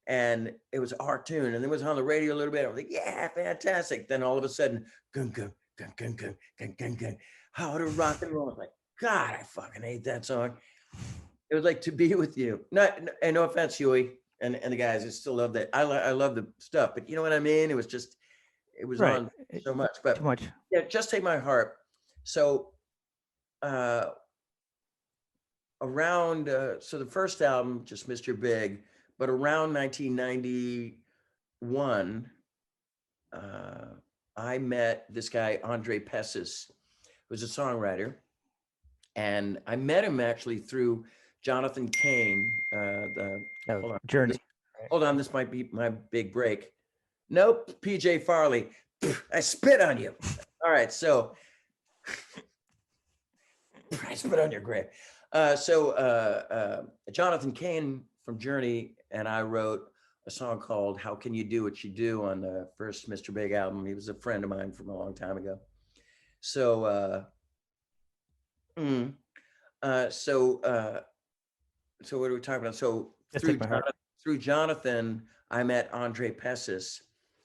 And it was our tune, and it was on the radio a little bit. I was like, yeah, fantastic. Then all of a sudden, gun, gun, gun, gun, gun, gun, gun, gun, How to Rock and Roll. I was like, God, I fucking hate that song. It was like To Be With You. And no offense, Huey and the guys, I still love that. I love the stuff, but you know what I mean? It was just, it was on so much. But too much. Yeah, Just Take My Heart. So around, so the first album, just Mr. Big, but around 1991, I met this guy, Andre Pessis, who's a songwriter. And I met him actually through Jonathan Cain. Hold on. Journey. Hold on, this might be my big break. Nope, PJ Farley. I spit on you. All right, so I spit on your grave. Jonathan Cain from Journey and I wrote a song called "How Can You Do What You Do" on the first Mr. Big album. He was a friend of mine from a long time ago. So, so what are we talking about? So through Jonathan, I met Andre Pessis,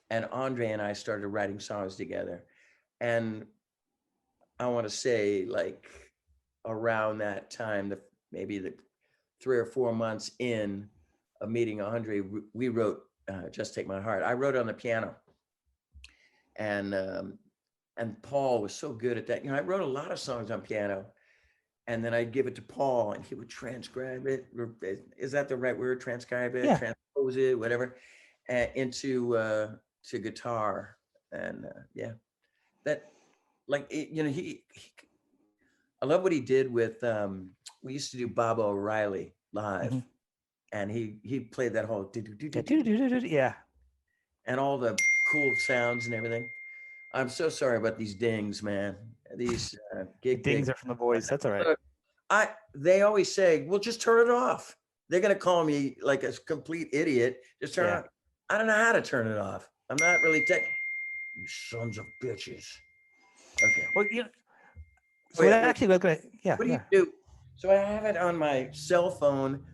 and Andre and I started writing songs together. And I want to say, like, around that time, maybe the 3 or 4 months in of meeting Andre, we wrote "Just Take My Heart." I wrote it on the piano, and Paul was so good at that. You know, I wrote a lot of songs on piano, and then I'd give it to Paul, and he would transcribe it. Is that the right word? Transcribe it, transpose it, whatever, into to guitar, and that, like, you know, he I love what he did with. We used to do Bob O'Reilly live, and he played that whole yeah, and all the cool sounds and everything. I'm so sorry about these dings, man. These dings are from the boys. That's all right. They always say, "Well, just turn it off." They're gonna call me like a complete idiot. Just turn it off. I don't know how to turn it off. I'm not really tech. You sons of bitches. Okay. Well, you know, so actually, we're gonna. Yeah. What do you do? So I have it on my cell phone.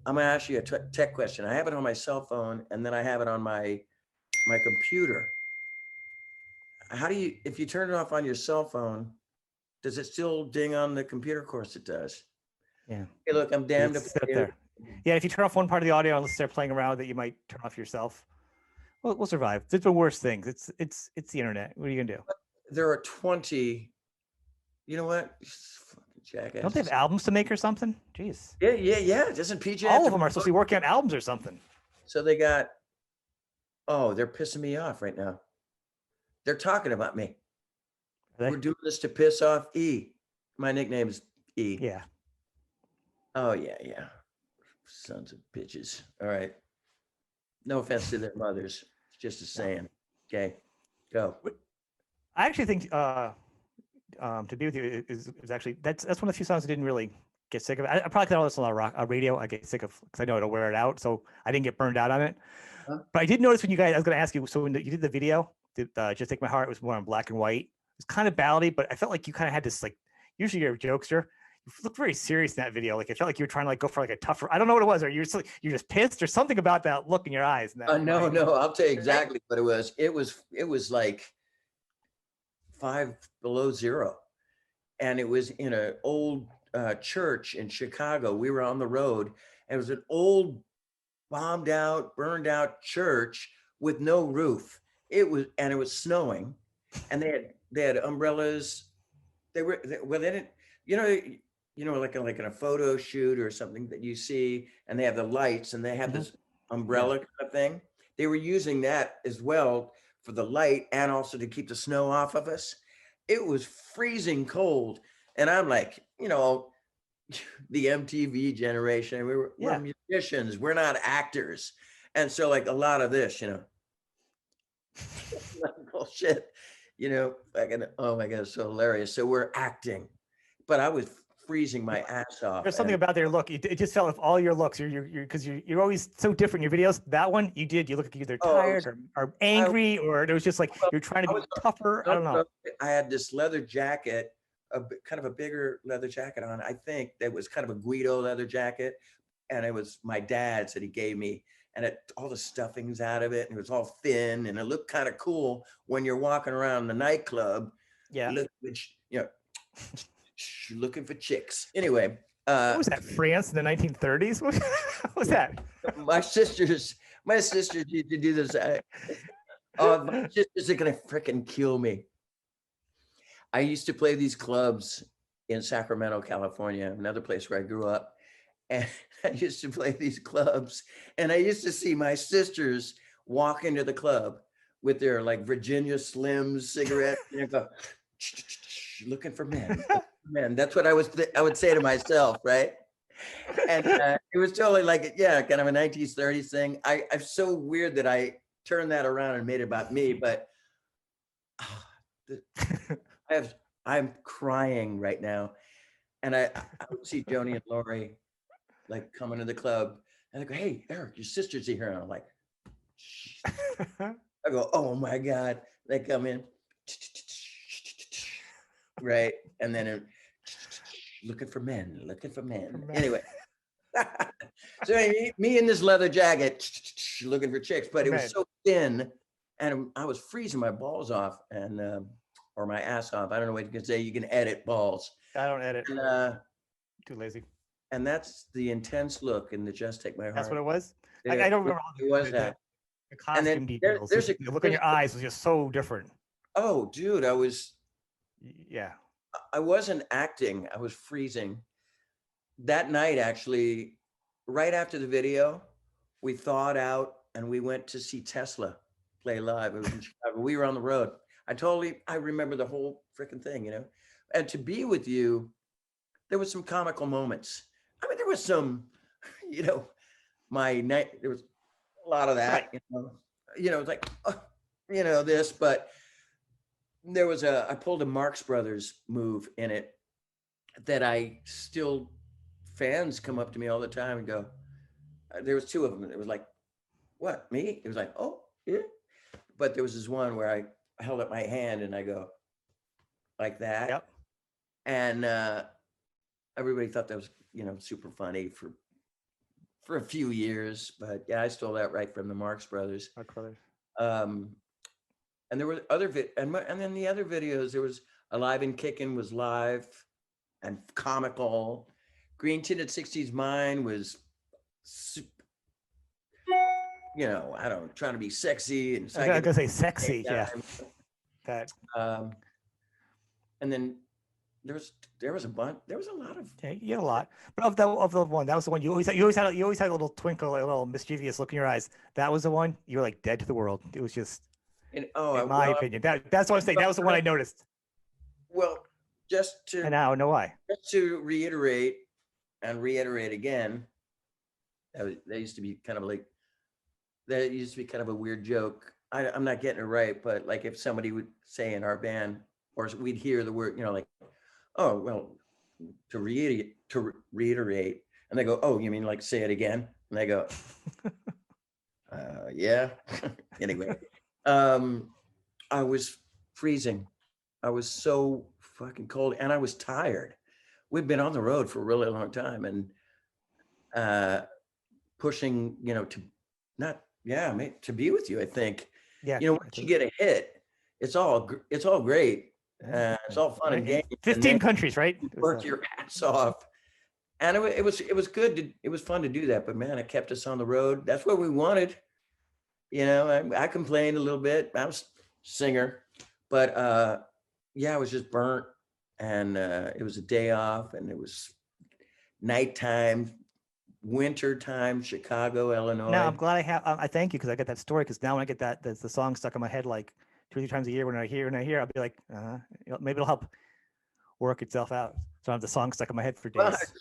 I'm gonna ask you a tech question. I have it on my cell phone, and then I have it on my computer. How do you, if you turn it off on your cell phone, does it still ding on the computer? Of course it does. Yeah. Hey, look, I'm damned if it there. Yeah, if you turn off one part of the audio and start playing around with it, you might turn off yourself. We'll survive. There's been worse things. It's the internet. What are you gonna do? There are 20. You know what? Jackass. Don't they have albums to make or something? Jeez. Yeah. Doesn't PJ? All of them are supposed to be working on albums or something. So they got. Oh, they're pissing me off right now. They're talking about me. We're doing this to piss off E. My nickname is E. Yeah. Oh, yeah. Sons of bitches. All right. No offense to their mothers. It's just a saying. Okay. Go. I actually think to be with you is actually, that's one of the few songs I didn't really get sick of. I probably could listen to a lot of radio. I get sick of, because I know it'll wear it out. So I didn't get burned out on it. Huh? But I did notice when you guys, I was going to ask you, so when you did the video, Just Take My Heart, was more in black and white. It was kind of ballady, but I felt like you kind of had this, like, usually you're a jokester. You look very serious in that video. Like, it felt like you were trying to, like, go for like a tougher, I don't know what it was, or you're just pissed or something about that look in your eyes. No, I'll tell you exactly what it was. It was like 5 below zero. And it was in an old church in Chicago. We were on the road, and it was an old bombed out, burned out church with no roof. It was snowing, and they had umbrellas. They didn't, like in a photo shoot or something that you see, and they have the lights and they have this umbrella kind of thing. They were using that as well for the light and also to keep the snow off of us. It was freezing cold, and I'm like, the MTV generation. We're musicians. We're not actors, and so like a lot of this, bullshit. Oh my God, it's so hilarious. So we're acting, but I was freezing my ass off. There's something about their look. It just felt like all your looks, you're always so different in your videos. That one you look like you're either tired or angry, or it was just like you're trying to be tougher. I don't know. I had this leather jacket, kind of a bigger leather jacket on. I think that was kind of a Guido leather jacket, and it was my dad's that he gave me. And all the stuffing's out of it, and it was all thin, and it looked kind of cool when you're walking around the nightclub. Yeah, looking for chicks. Anyway, what was that? France in the 1930s? What was that? My sisters used to do this. My sisters are gonna freaking kill me. I used to play these clubs in Sacramento, California, another place where I grew up. And I used to play these clubs, and I used to see my sisters walk into the club with their like Virginia Slims cigarette, go, looking for men, men. That's what I would say to myself, right? And it was totally like, yeah, kind of a 1930s thing. I'm so weird that I turned that around and made it about me, but I'm crying right now. And I would see Joni and Lori like coming to the club and I go, hey, Eric, your sister's here. And I'm like, I go, oh my God. They come in, right? And then looking for men. Anyway. So me in this leather jacket looking for chicks, but it was so thin and I was freezing my balls off and or my ass off. I don't know what you can say. You can edit balls. I don't edit. And, too lazy. And that's the intense look in the Just Take My Heart. That's what it was? I don't remember. It was that. The costume details. The look in your eyes was just so different. Oh, dude, I wasn't acting. I was freezing. That night, actually, right after the video, we thawed out and we went to see Tesla play live. It was in Chicago. We were on the road. I remember the whole freaking thing, you know. And to be with you, there was some comical moments. I mean, there was some, you know, there was a lot of that, you know, it's like, you know, this, but there was I pulled a Marx Brothers move in it that fans come up to me all the time and go, there was two of them. It was like, what, me? It was like, oh, yeah. But there was this one where I held up my hand and I go like that. Yep. And everybody thought that was, you know, super funny for a few years. But yeah, I stole that right from the Marx Brothers. And there were other and then the other videos, there was Alive and Kickin' was live and comical. Green Tinted 60s Mine was, you know, I don't know, trying to be sexy. And I was gonna say sexy, yeah. That. And then there was a bunch. There was a lot of. Yeah, you had a lot, but of the one, that was the one you always had a little twinkle, a little mischievous look in your eyes. That was the one you were like dead to the world. It was just, in my opinion, that's what I'm saying. That was the one I noticed. Well, and now I know why. Just to reiterate again, that used to be kind of a weird joke. I'm not getting it right, but like if somebody would say in our band, or we'd hear the word, you know, like, oh, well, to reiterate, and they go, oh, you mean like say it again? And they go, yeah. Anyway, I was freezing. I was so fucking cold and I was tired. We've been on the road for a really long time and pushing, you know, to be with you, I think. Yeah. You know, once you get a hit, it's all great. It's all fun and games. 15 countries, right? Work your ass off. And it was good. It was fun to do that, but man, it kept us on the road. That's what we wanted. You know, I complained a little bit. I was a singer, but yeah, I was just burnt. And it was a day off and it was nighttime, winter time, Chicago, Illinois. No, I'm glad I thank you because I got that story, because now when I get the song stuck in my head like 2 or 3 times a year, when I hear, I'll be like, you know, maybe it'll help work itself out. So I have the song stuck in my head for days.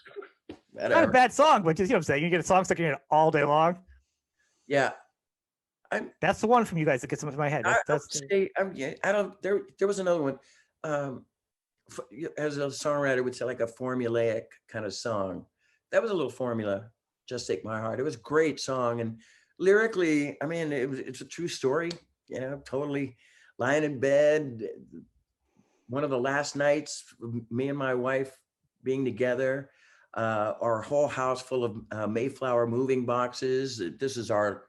Not a bad song, but just, you know what I'm saying? You get a song stuck in your head all day long. Yeah. That's the one from you guys that gets into my head. There was another one. As a songwriter would say, like a formulaic kind of song. That was a little formula, Just Take My Heart. It was a great song. And lyrically, I mean, it's a true story, you know, totally lying in bed. One of the last nights, me and my wife being together, our whole house full of Mayflower moving boxes. This is our,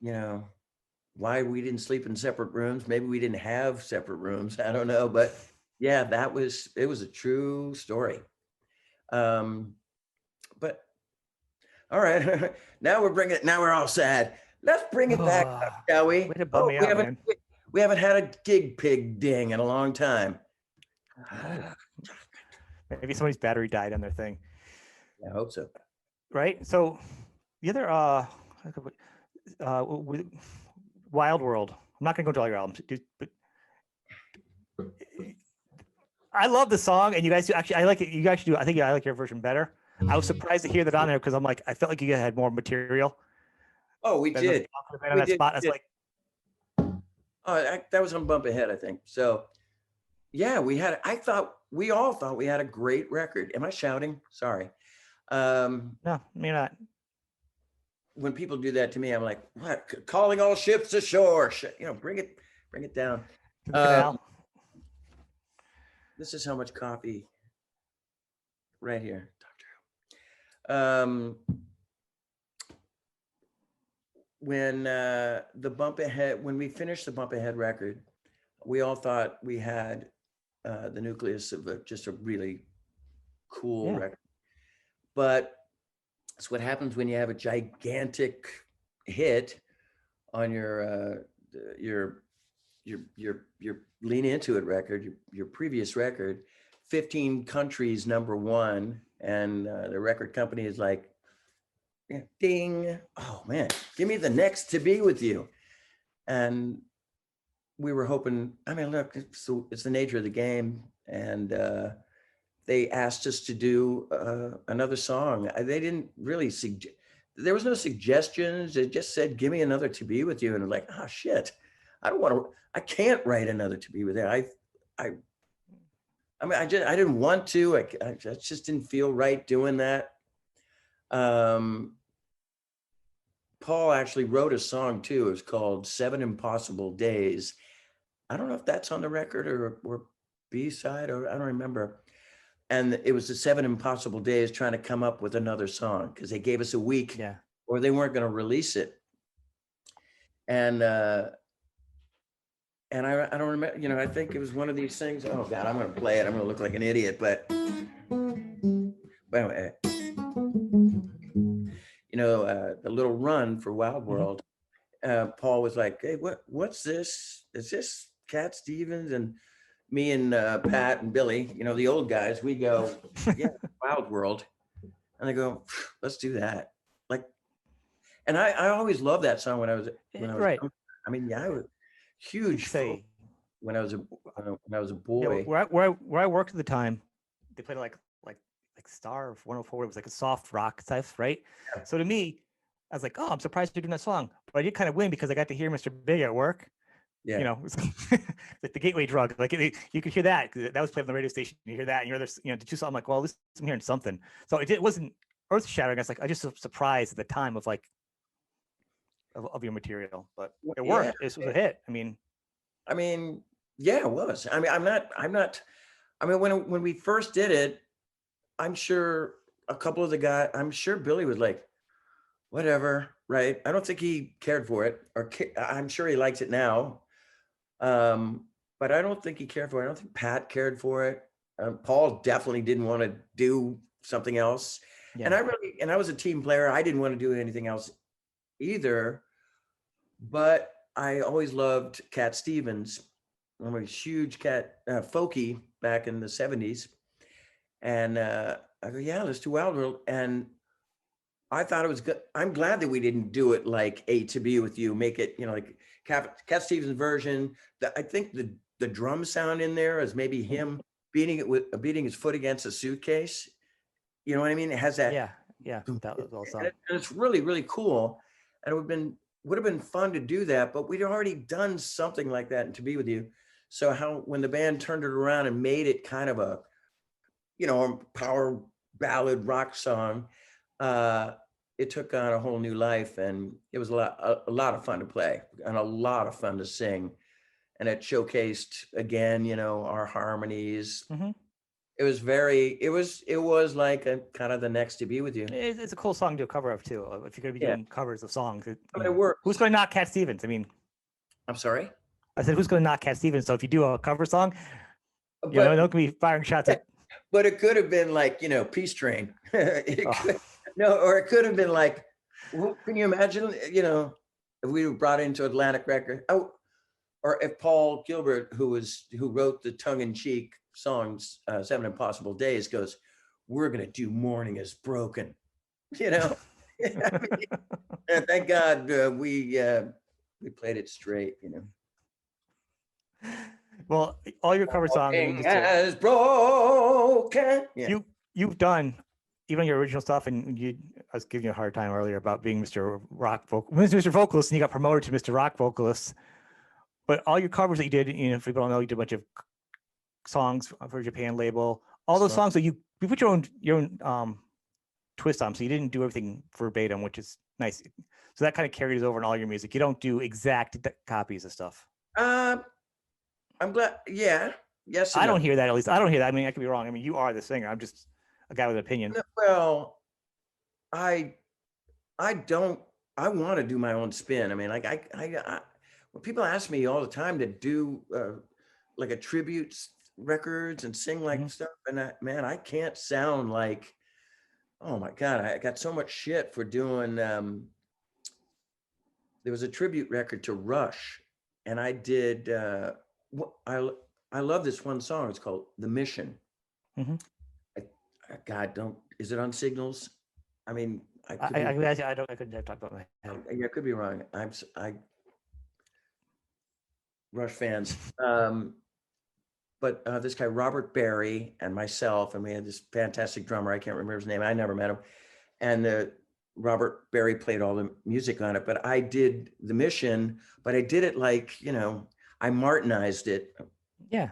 you know, why we didn't sleep in separate rooms. Maybe we didn't have separate rooms. I don't know, but yeah, it was a true story. But all right, now we're all sad. Let's bring it back up, shall we? Way to bum me out, man. We haven't had a gig pig ding in a long time. Maybe somebody's battery died on their thing. I hope so. Right. So the other Wild World. I'm not gonna go to all your albums, but I love the song, and you guys do actually. I like it. You guys do. I think I like your version better. I was surprised to hear that on there because I'm like, I felt like you guys had more material. Oh, we did. On that spot. That's like, oh, that was on Bump Ahead, I think. So, yeah, we all thought we had a great record. Am I shouting? Sorry. no, you're not. When people do that to me, I'm like, what? Calling all ships ashore. Bring it down. This is how much coffee right here, Doctor. When when we finished the Bump Ahead record, we all thought we had the nucleus of just a really cool record. But it's what happens when you have a gigantic hit on your Lean Into It record, your previous record, 15 countries #1, and the record company is like, ding, oh man, give me the next To Be With You. And we were hoping, I mean, look, it's the nature of the game. And they asked us to do another song. They didn't really there was no suggestions. It just said, give me another To Be With You. And I'm like, oh shit, I can't write another To Be With You. I mean, I didn't want to, I just didn't feel right doing that. Paul actually wrote a song too. It was called 7 Impossible Days. I don't know if that's on the record or B-side, or I don't remember. And it was the 7 Impossible Days trying to come up with another song because they gave us a week or they weren't going to release it. And I don't remember, I think it was one of these things. Oh God, I'm going to play it. I'm going to look like an idiot, but anyway, the little run for Wild World, Paul was like, hey, what's this? Is this Cat Stevens? And me and Pat and Billy, the old guys, we go, yeah, Wild World. And I go, let's do that. And I always loved that song when I was right. young. I mean, I was huge when I was a boy. Yeah, where I worked at the time, they played like Star of 104. It was like a soft rock type, right? Yeah. So to me, I was like, oh, I'm surprised you're doing that song. But I did kind of win because I got to hear Mr. Big at work. Yeah. It's like the gateway drug. Like you could hear that because that was played on the radio station. You hear that, and you're there, did you saw? I'm like, well, at least I'm hearing something. So it wasn't earth shattering. I was like, I just was surprised at the time of of your material, but it worked. It was a hit. I mean, yeah, it was. I mean, I'm not. I mean, when we first did it, I'm sure a couple of the guys. I'm sure Billy was like, whatever, right? I don't think he cared for it, or I'm sure he likes it now. But I don't think he cared for it. I don't think Pat cared for it. Paul definitely didn't want to do something else. Yeah. And I was a team player. I didn't want to do anything else either. But I always loved Cat Stevens. I'm a huge Cat folky back in the 70s. And I go, yeah, let's do Wild World. And I thought it was good. I'm glad that we didn't do it like A To Be With You, make it, like Cat Stevens' version. I think the drum sound in there is maybe him beating his foot against a suitcase. You know what I mean? It has that. Yeah. That was awesome. And it's really, really cool. And it would have been fun to do that, but we'd already done something like that in To Be With You. So when the band turned it around and made it kind of a power ballad rock song, it took on a whole new life, and it was a lot of fun to play and a lot of fun to sing. And it showcased again, our harmonies. Mm-hmm. It was like a kind of the next To Be With You. It's a cool song to do a cover of too. If you're going to be doing covers of songs, it works. Who's going to knock Cat Stevens? I mean, I'm sorry. I said, who's going to knock Cat Stevens? So if you do a cover song, no one can be firing shots at. But it could have been like, Peace Train. Or it could have been like, can you imagine, if we were brought into Atlantic Records? Oh, or if Paul Gilbert, who wrote the tongue-in-cheek songs, 7 Impossible Days, goes, we're going to do Morning Is Broken. I mean, thank God we we played it straight, you know. Well, all your cover songs, I mean, Walking has broken. Yeah. You've done even your original stuff, and I was giving you a hard time earlier about being Mr. Vocalist, and you got promoted to Mr. Rock Vocalist. But all your covers that you did, you know, if people don't know, you did a bunch of songs for Japan label. All those songs that you put your own twist on, so you didn't do everything verbatim, which is nice. So that kind of carries over in all your music. You don't do exact copies of stuff. I'm glad. Yeah. Yes. I don't hear that. At least I don't hear that. I mean, I could be wrong. I mean, you are the singer. I'm just a guy with an opinion. Well, I don't. I want to do my own spin. I mean, like I when people ask me all the time to do like a tribute records and sing like stuff, and I can't sound like. Oh my God, I got so much shit for doing. There was a tribute record to Rush, and I did. I love this one song. It's called "The Mission." God, is it on Signals? I mean, I couldn't talk about my head. Yeah, I could be wrong. Rush fans. But this guy, Robert Berry, and myself, and we had this fantastic drummer. I can't remember his name. I never met him. And Robert Berry played all the music on it. But I did The Mission, but I did it like, you know, I Martinized it. Yeah.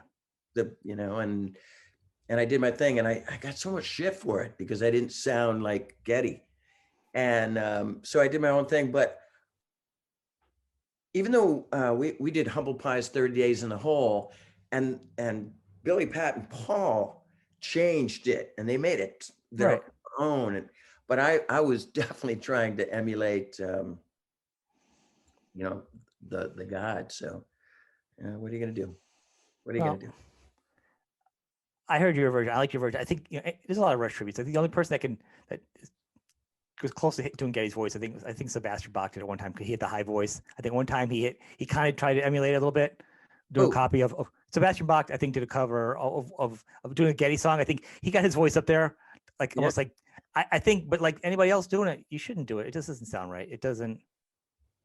And I did my thing, and I got so much shit for it because I didn't sound like Geddy. And so I did my own thing. But even though we did Humble Pie's 30 Days in the Hole, and Billy, Pat, and Paul changed it, and they made it their own. But I was definitely trying to emulate, you know, the God. So what are you gonna do? What are you gonna do? I heard your version. I like your version. I think, you know, there's a lot of Rush tributes. I think the only person that was close to doing Geddy's voice, I think Sebastian Bach did it one time because he had the high voice. I think one time he kind of tried to emulate it a little bit, do a copy of Sebastian Bach. I think did a cover of doing a Geddy song. I think he got his voice up there, like almost like I think, but like anybody else doing it, you shouldn't do it. It just doesn't sound right. It doesn't.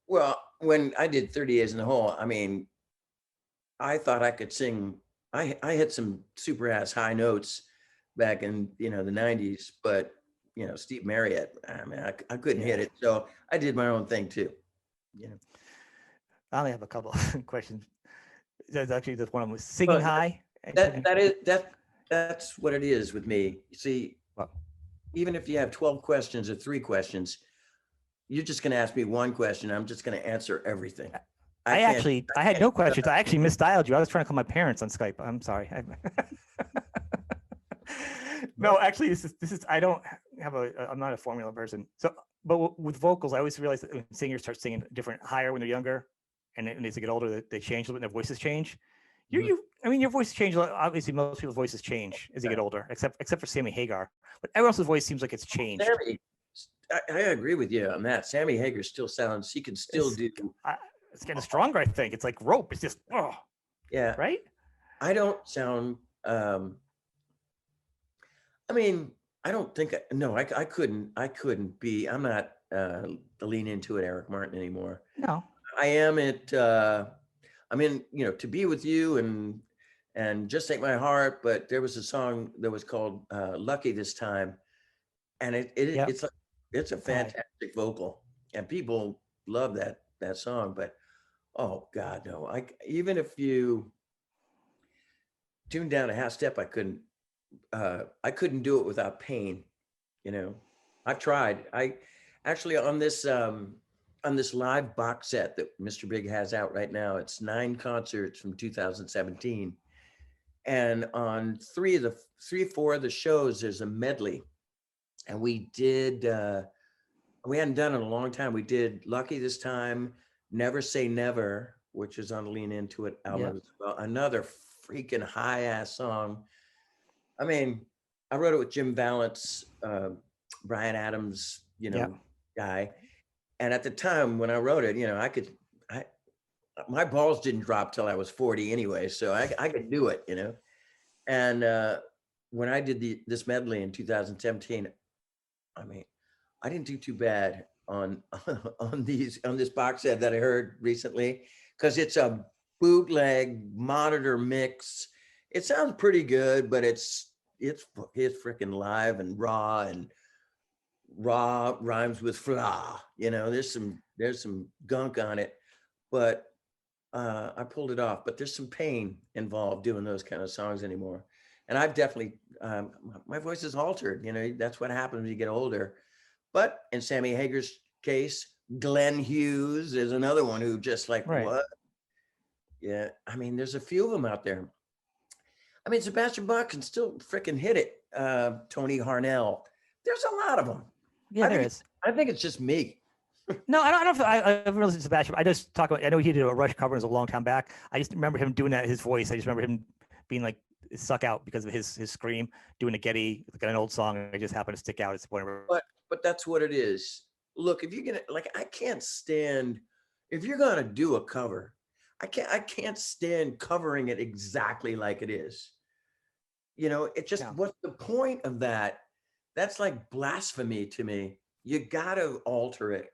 Well, when I did 30 Days in the Hole, I mean, I thought I could sing. I hit some super ass high notes back in, you know, the 90s, but you know, Steve Marriott, I mean, I couldn't hit it. So I did my own thing too. You know. I only have a couple of questions. That's actually just one of them was singing high. That's what it is with me. You see, even if you have 12 questions or 3 questions, you're just going to ask me one question. I'm just going to answer everything. I had no questions. I actually misdialed you. I was trying to call my parents on Skype. I'm sorry. No, actually, this is. I don't have I'm not a formula person. So, but with vocals, I always realize that when singers start singing different, higher when they're younger, and as they get older, they change a little bit. And their voices change. I mean, your voice changes. Obviously, most people's voices change as they get older, except for Sammy Hagar. But everyone else's voice seems like it's changed. Sammy, I agree with you on that. Sammy Hagar still sounds. He can still do. It's getting stronger. I think it's like rope. It's just yeah. Right. I don't sound. I mean, I don't think. I couldn't be. I'm not the lean into it Eric Martin anymore. No. I am at. I'm in. You know, To Be With You and Just Take My Heart. But there was a song that was called Lucky This Time, and it's a fantastic vocal, and people love that song. But oh God, no! Even if you tune down a half step, I couldn't do it without pain. You know, I've tried. I actually on this live box set that Mr. Big has out right now, it's 9 concerts from 2017. And on 3 or 4 of the shows, there's a medley. And we did, we hadn't done it in a long time. We did Lucky This Time, Never Say Never, which is on the Lean Into It album as well. Another freaking high ass song. I mean, I wrote it with Jim Vallance, Bryan Adams, you know, guy. And at the time when I wrote it, you know, my balls didn't drop till I was 40 anyway, so I could do it, you know. And when I did this medley in 2017, I mean, I didn't do too bad. on on this box set that I heard recently, because it's a bootleg monitor mix. It sounds pretty good, but it's freaking live and raw rhymes with fla. You know, there's some gunk on it, but I pulled it off. But there's some pain involved doing those kind of songs anymore. And I've definitely my voice is altered. You know, that's what happens when you get older. But in Sammy Hager's case, Glenn Hughes is another one who just like, Right. what? Yeah, I mean, there's a few of them out there. I mean, Sebastian Bach can still freaking hit it. Tony Harnell. There's a lot of them. Yeah, there is. I think it's just me. No, I don't. I haven't really listened to Sebastian. I just talk about. I know he did a Rush cover a long time back. I just remember him doing that. His voice. I just remember him being like suck out because of his scream, doing a Getty, like an old song. I just happened to stick out. It's whatever. But that's what it is. Look, if you're gonna like, I can't stand if you're gonna do a cover. I can't stand covering it exactly like it is. You know, it just what's the point of that? That's like blasphemy to me. You gotta alter it.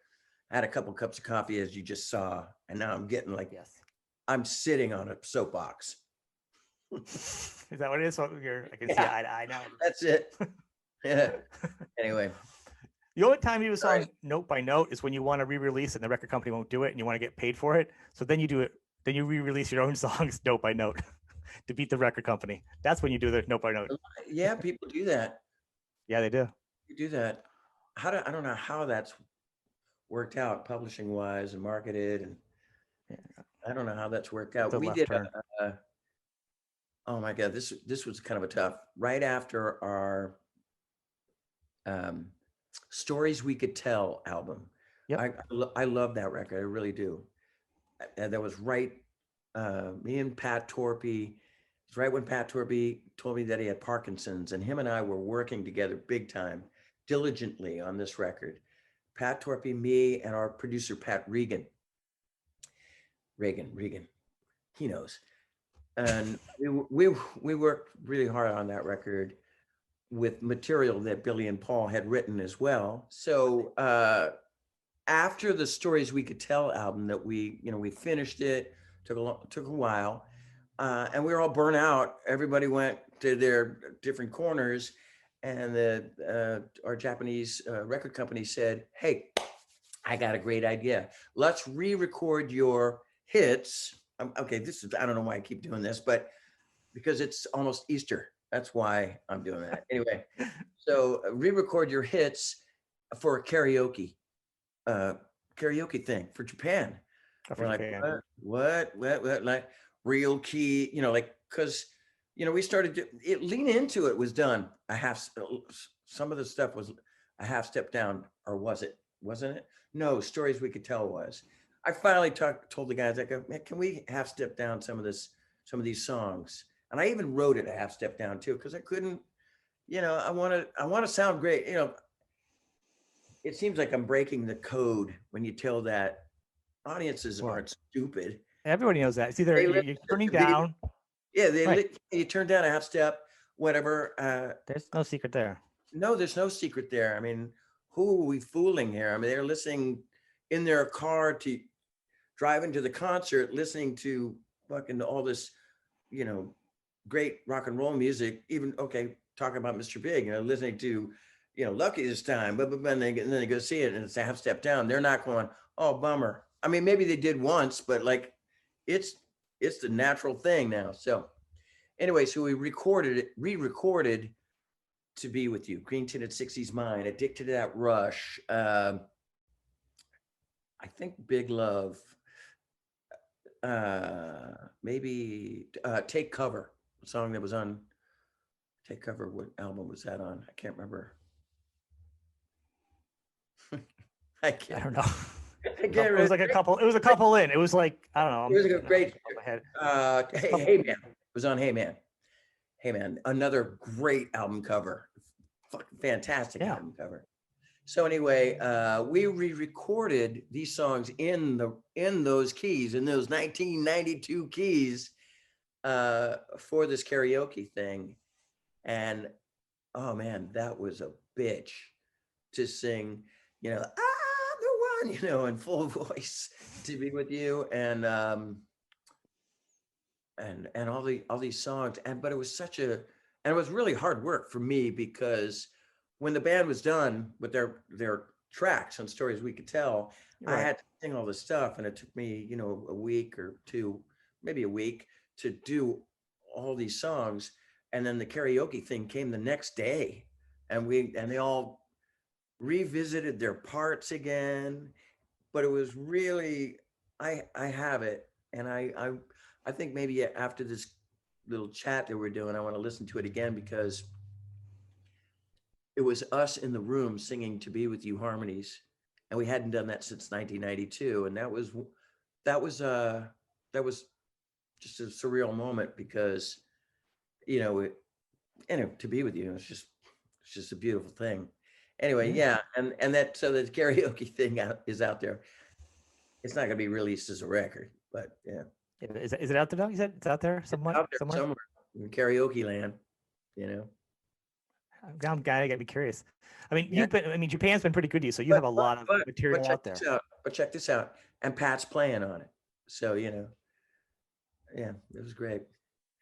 I had a couple cups of coffee, as you just saw, and now I'm getting like, I'm sitting on a soapbox. Is that what it is? So I can see eye to eye now. That's it. Yeah. Anyway. The only time you do a song note by note is when you want to re-release it and the record company won't do it and you want to get paid for it. So then you do it. Then you re-release your own songs note by note to beat the record company. That's when you do the note by note. Yeah, people do that. Yeah, they do. You do that. I don't know how that's worked out publishing wise and marketed, and I don't know how that's worked out. We did oh my God, this was kind of a tough, right after our Stories We Could Tell album. I love that record. I really do. That was right. Me and Pat Torpey. It's right when Pat Torpey told me that he had Parkinson's, and him and I were working together big time, diligently on this record. Pat Torpey, me, and our producer Pat Regan. Regan, he knows. And we worked really hard on that record with material that Billy and Paul had written as well. So after the Stories We Could Tell album that we finished it, took a while, and we were all burnt out. Everybody went to their different corners, and our Japanese record company said, "Hey, I got a great idea. Let's re-record your hits." Okay, I don't know why I keep doing this, but because it's almost Easter. That's why I'm doing that. Anyway, so re-record your hits for a karaoke thing for Japan. We're like, what? Like real key, like, because, we started to lean into it was done. Some of the stuff was a half step down, or wasn't it? No, Stories We Could Tell was. I finally told the guys, like, man, can we half step down some of these songs? And I even wrote it a half step down too, because I couldn't, I want to sound great. It seems like I'm breaking the code when you tell that. Audiences aren't stupid. Everybody knows that. It's either you're turning down. Yeah, you turn down a half step, whatever. There's no secret there. No, there's no secret there. I mean, who are we fooling here? I mean, they're listening in their car to driving to the concert, listening to fucking all this, great rock and roll music. Even talking about Mr. Big, listening to, Lucky this time, but then they go see it and it's a half step down. They're not going, oh, bummer. I mean, maybe they did once, but like, it's the natural thing now. So anyway, so we re-recorded To Be With You, Green Tinted 60s Mind, Addicted to That Rush. I think Big Love, maybe Take Cover, a song that was on Take Cover. What album was that on? I can't remember. I don't know. It was like a couple. It was a couple in. It was like, I don't know. It was a great. Hey Man. It was on Hey Man. Hey Man. Another great album cover. Fucking fantastic album cover. So anyway, we re-recorded these songs in those keys, in those 1992 keys, for this karaoke thing, and oh man, that was a bitch to sing. I'm the on, in full voice, To Be With You, and all these songs. But it was and it was really hard work for me, because when the band was done with their tracks on Stories We Could Tell, I Right. had to sing all this stuff, and it took me, a week or two, maybe a week, to do all these songs. And then the karaoke thing came the next day, and they all revisited their parts again. But it was really, I have it, and I think maybe after this little chat that we're doing, I want to listen to it again, because it was us in the room singing To Be With You harmonies, and we hadn't done that since 1992, and that was just a surreal moment, because To Be With You, it's just a beautiful thing. Anyway, yeah, and that, so the karaoke thing is out there. It's not going to be released as a record, but yeah. Is it out there now? You said it's out there somewhere? Out there somewhere in karaoke land, I'm gotta be curious. I mean, Yeah. Japan's been pretty good to you, so you have a lot of material out there. But check this out, and Pat's playing on it, so yeah, it was great.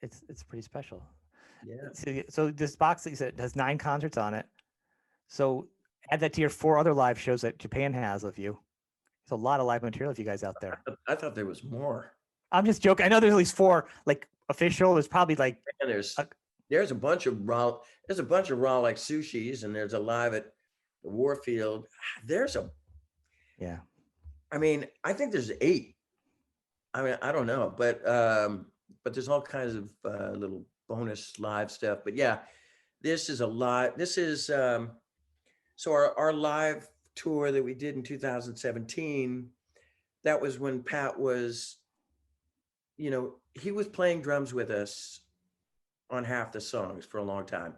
It's pretty special. Yeah. So this box that you said has 9 concerts on it. So add that to your 4 other live shows that Japan has of you. There's a lot of live material of you guys out there. I thought there was more. I'm just joking. I know there's at least 4 like official. There's probably like, and there's a bunch of raw like sushis, and there's a live at the Warfield. yeah. I mean, I think there's 8. I mean, I don't know, but there's all kinds of little bonus live stuff. But yeah, this is a lot. This is so our live tour that we did in 2017. That was when Pat was, he was playing drums with us on half the songs for a long time.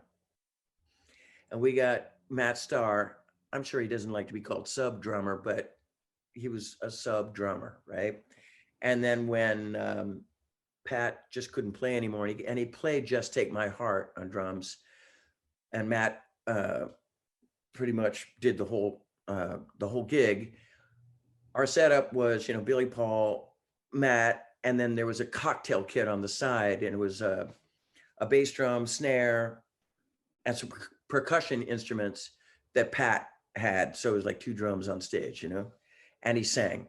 And we got Matt Starr. I'm sure he doesn't like to be called sub drummer, but he was a sub drummer, right? And then when Pat just couldn't play anymore, and he played Just Take My Heart on drums, and Matt pretty much did the whole gig. Our setup was, Billy Paul, Matt, and then there was a cocktail kit on the side, and it was a bass drum, snare, and some percussion instruments that Pat had. So it was like 2 drums on stage, and he sang.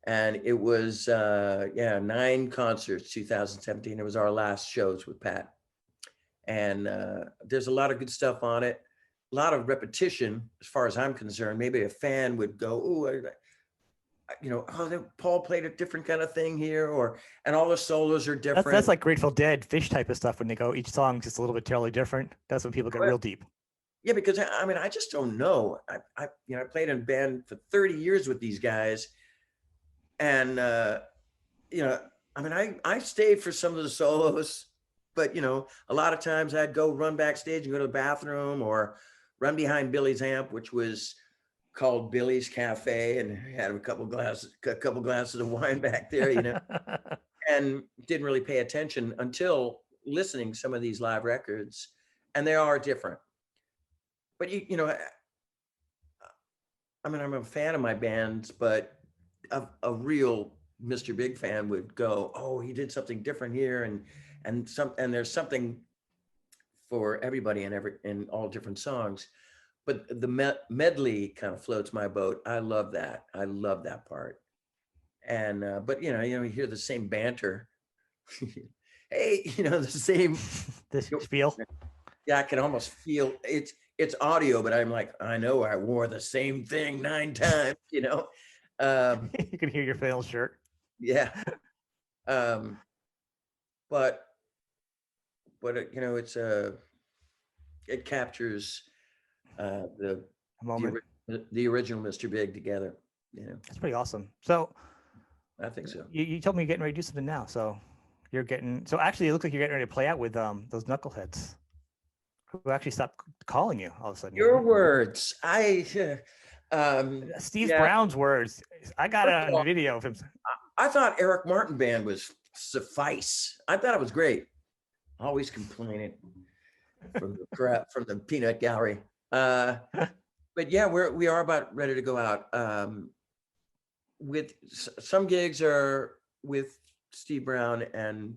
And it was 9 concerts, 2017. It was our last shows with Pat. And there's a lot of good stuff on it, a lot of repetition as far as I'm concerned. Maybe a fan would go, "Oh, Paul played a different kind of thing here," and all the solos are different. That's like Grateful Dead, Fish type of stuff. When they go, each song's just a little bit totally different. That's when people get real deep. Yeah, because I mean, I just don't know. I played in a band for 30 years with these guys, and I mean, I stayed for some of the solos, but a lot of times I'd go run backstage and go to the bathroom, or run behind Billy's amp, which was called Billy's Cafe, and had a couple glasses of wine back there, and didn't really pay attention until listening to some of these live records, and they are different. But I mean, I'm a fan of my bands, but a real Mr. Big fan would go, "Oh, he did something different here," and there's something for everybody in all different songs. But the medley kind of floats my boat. I love that. I love that part. And but you hear the same banter. Hey, the same. This feel. Yeah, I can almost feel it's audio, but I'm like, I know I wore the same thing 9 times. You can hear your flannel shirt. Yeah. But it's it captures the moment, the original Mr. Big together. That's pretty awesome. So I think so. You told me you're getting ready to do something now. So actually it looks like you're getting ready to play out with those knuckleheads who actually stopped calling you all of a sudden. Your words. Steve Brown's words. I got it on video of him. I thought Eric Martin Band was suffice. I thought it was great. Always complaining from the peanut gallery. But yeah, we are about ready to go out. with some gigs are with Steve Brown and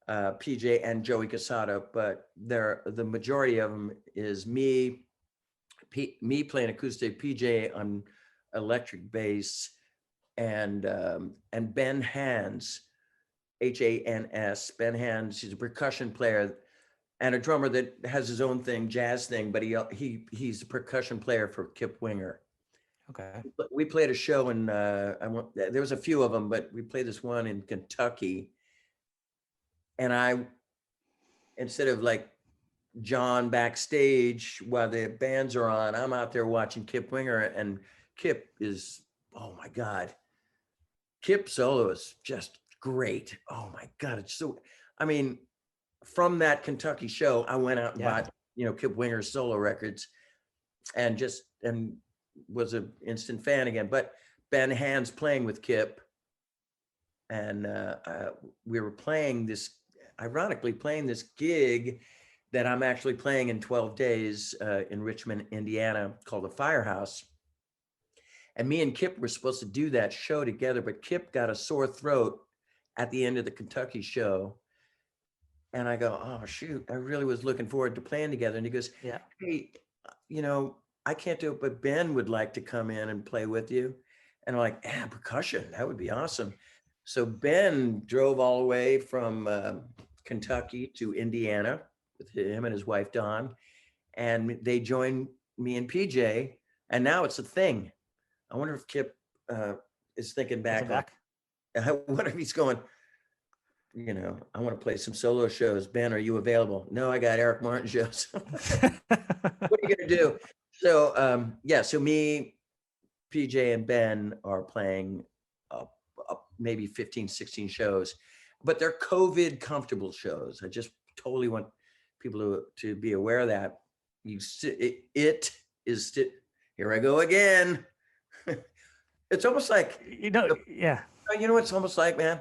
PJ and Joey Casada, but the majority of them is me playing acoustic, PJ on electric bass, and Ben Hans, Hans. Ben Hans, he's a percussion player and a drummer that has his own thing, jazz thing, but he's a percussion player for Kip Winger. Okay. We played a show in there was a few of them, but we played this one in Kentucky, and instead of like John backstage while the bands are on, I'm out there watching Kip Winger, and Kip is, oh my God, Kip solo is just great. Oh my God, it's so, I mean, from that Kentucky show, I went out and bought, Kip Winger's solo records and was an instant fan again. But Ben Hans playing with Kip, and we were ironically playing this gig that I'm actually playing in 12 days in Richmond, Indiana, called the Firehouse. And me and Kip were supposed to do that show together, but Kip got a sore throat at the end of the Kentucky show. And I go, oh, shoot, I really was looking forward to playing together. And he goes, yeah, hey, I can't do it, but Ben would like to come in and play with you. And I'm like, percussion, that would be awesome. So Ben drove all the way from Kentucky to Indiana with him and his wife, Dawn. And they joined me and PJ. And now it's a thing. I wonder if Kip is thinking back. I wonder if he's going, I want to play some solo shows. Ben, are you available? No, I got Eric Martin shows. What are you going to do? So, so me, PJ, and Ben are playing maybe 15, 16 shows, but they're COVID comfortable shows. I just totally want people to be aware of that. Here I go again. It's almost like, yeah. You know what it's almost like, man?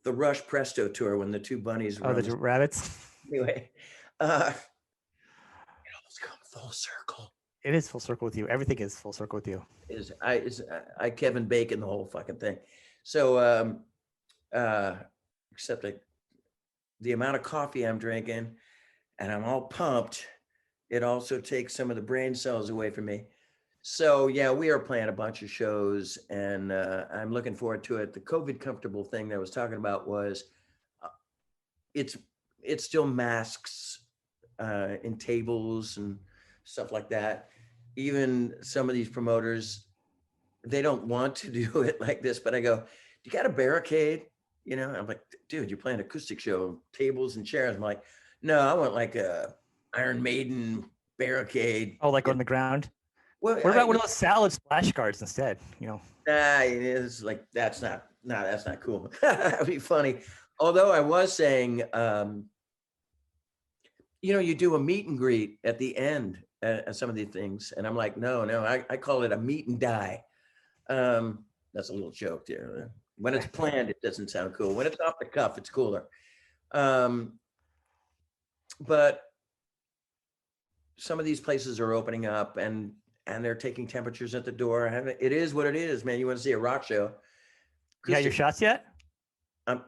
The Rush Presto tour when the two bunnies were the rabbits. Anyway, it almost come full circle. It is full circle with you. Everything is full circle with you. I Kevin Bacon the whole fucking thing. So except the amount of coffee I'm drinking and I'm all pumped, it also takes some of the brain cells away from me. So yeah, we are playing a bunch of shows, and I'm looking forward to it. The COVID comfortable thing that I was talking about was it's still masks in tables and stuff like that. Even some of these promoters, they don't want to do it like this, but I go, you got a barricade? I'm like, dude, you're playing an acoustic show, tables and chairs. I'm like, no, I want like a Iron Maiden barricade. Oh, like on the ground? Well, what about one of those salad splash guards instead? It's like that's not cool. That'd be funny. Although I was saying, you do a meet and greet at the end at some of these things, and I'm like, no, I call it a meet and die. That's a little joke there. When it's planned, it doesn't sound cool. When it's off the cuff, it's cooler. But some of these places are opening up, and they're taking temperatures at the door. It is what it is, man. You want to see a rock show? You got your shots yet? Have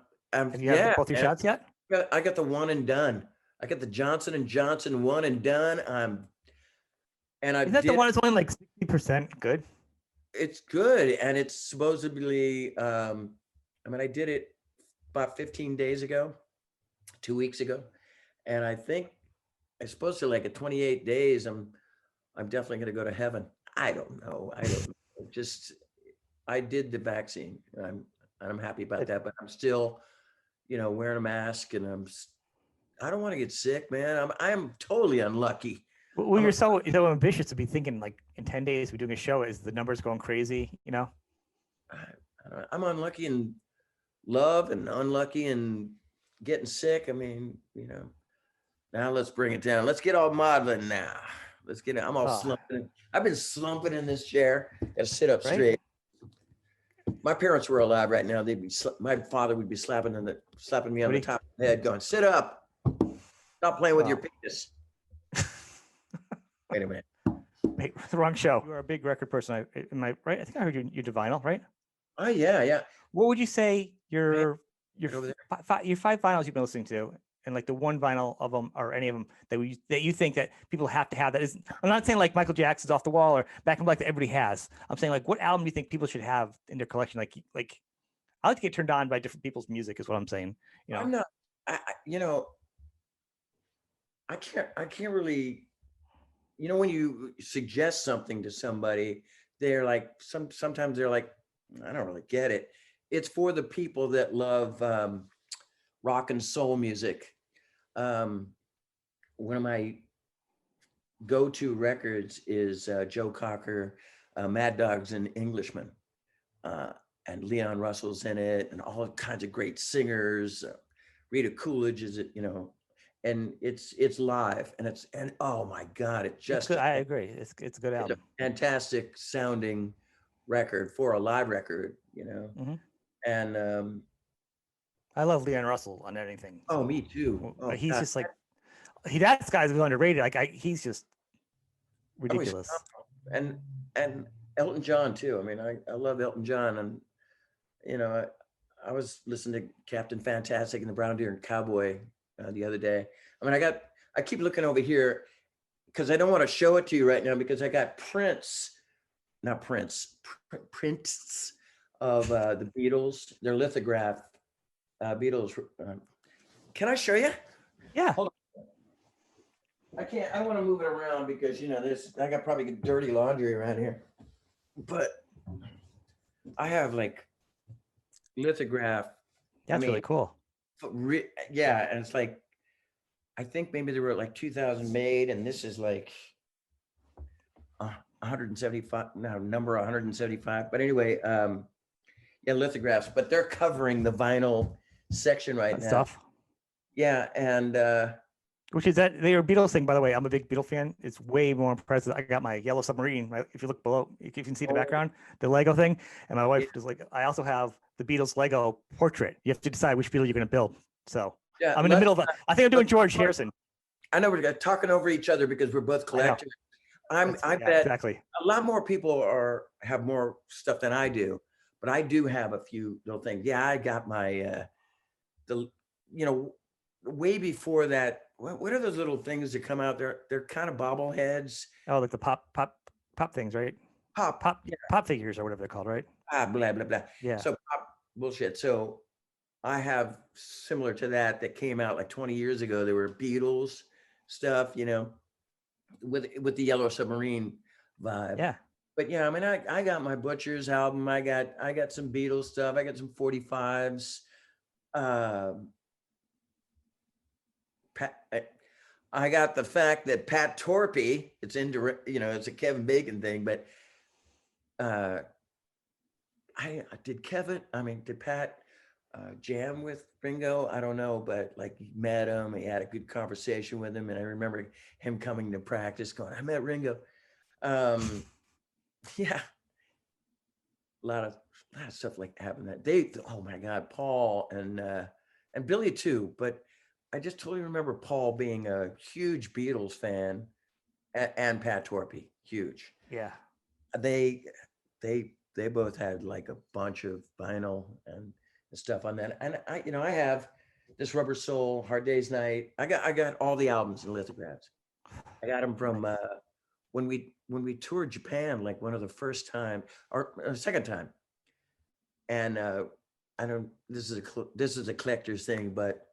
you had both your shots yet? I got the one and done. I got the Johnson & Johnson one and done. Isn't that the one that's only like 60% good? It's good, and it's supposedly. I did it about 15 days ago, 2 weeks ago, and I think I'm supposed to like at 28 days. I'm definitely going to go to heaven. I don't know. I did the vaccine. I'm happy about that, but I'm still, wearing a mask, and I don't want to get sick, man. I'm totally unlucky. Well, you're so ambitious to be thinking like in 10 days we're doing a show. Is the numbers going crazy? I'm unlucky in love and unlucky in getting sick. Now let's bring it down. Let's get all maudlin now. Let's get it. I'm all slumping. I've been slumping in this chair. Gotta sit up straight. My parents were alive right now. My father would be slapping me on the top of the head, going, "Sit up. Stop playing with your penis." Wait a minute. Wait, the wrong show. You are a big record person. Am I right? I think I heard you're into vinyl, right? Oh yeah. What would you say Right your over there. your 5 vinyls you've been listening to, and like the one vinyl of them or any of them that you think that people have to have? That is, I'm not saying like Michael Jackson's Off the Wall or Back in Black that everybody has. I'm saying like what album do you think people should have in their collection? Like I like to get turned on by different people's music is what I'm saying. You know. I'm not. You know, I can't really. You know, when you suggest something to somebody, they're like sometimes they're like, I don't really get it. It's for the people that love rock and soul music. Um, One of my go-to records is Joe Cocker, Mad Dogs and Englishmen, uh, and Leon Russell's in it, and all kinds of great singers. Rita Coolidge is it, you know, and it's live, and oh my God, it It's just good. I agree. It's a good it's a album. fantastic sounding record for a live record, you know, Hmm. and I love Leon Russell on anything. oh, So me too. Oh he's God, just like that guy's underrated. Like he's just oh, he's ridiculous. phenomenal. And Elton John too. I mean, I love Elton John, and you know, I was listening to Captain Fantastic and the Brown Deer and Cowboy the other day. I mean, I keep looking over here because I don't want to show it to you right now because I got prints of the Beatles, their lithograph Beatles. Can I show you? Yeah. Hold on. I can't. I want to move it around because you know this. I got probably dirty laundry around here, but I have like lithograph. I That's mean, really cool. yeah, and it's like I think maybe they were like 2000 made, and this is like 175 now, number 175. But anyway, yeah, lithographs. But they're covering the vinyl section right That now. stuff. Yeah, and Which is that they were Beatles thing, by the way. I'm a big Beatles fan. It's way more impressive. I got my yellow submarine. Right? If you look below, if you can see the oh, background, the Lego thing. And my yeah, wife was like, I also have the Beatles Lego portrait. You have to decide which Beatle you're going to build. So yeah. I'm in the middle of it. I think I'm doing George Let's- Harrison. I know we're talking over each other because we're both I know. collectors. I Yeah, bet exactly. a lot more people have more stuff than I do, but I do have a few little things. Yeah, I got my the you know way before that. What are those little things that come out? They're kind of bobbleheads. Oh, like the pop things, right? Pop, Pop yeah, pop figures or whatever they're called, right? blah blah blah. Yeah. So pop bullshit. So I have similar to that came out like 20 years ago. There were Beatles stuff, you know, with the Yellow Submarine vibe. Yeah. But yeah, I mean, I got my Butchers album. I got some Beatles stuff. I got some 45s. Um, Pat, I got the fact that Pat Torpey, it's indirect, you know, it's a Kevin Bacon thing, but uh, did Pat jam with Ringo? I don't know, but like he met him, he had a good conversation with him, and I remember him coming to practice, going, "I met Ringo." Um, yeah, a lot of stuff like happened that day. Oh my God, Paul and Billy too. But I just totally remember Paul being a huge Beatles fan and Pat Torpey, huge. Yeah. They they both had like a bunch of vinyl and stuff on that. And I, you know, I have this Rubber Soul, Hard Day's Night. I got all the albums and lithographs. I got them from Nice. when we toured Japan, like one of the first time or second time. And I don't. This is a collector's thing, but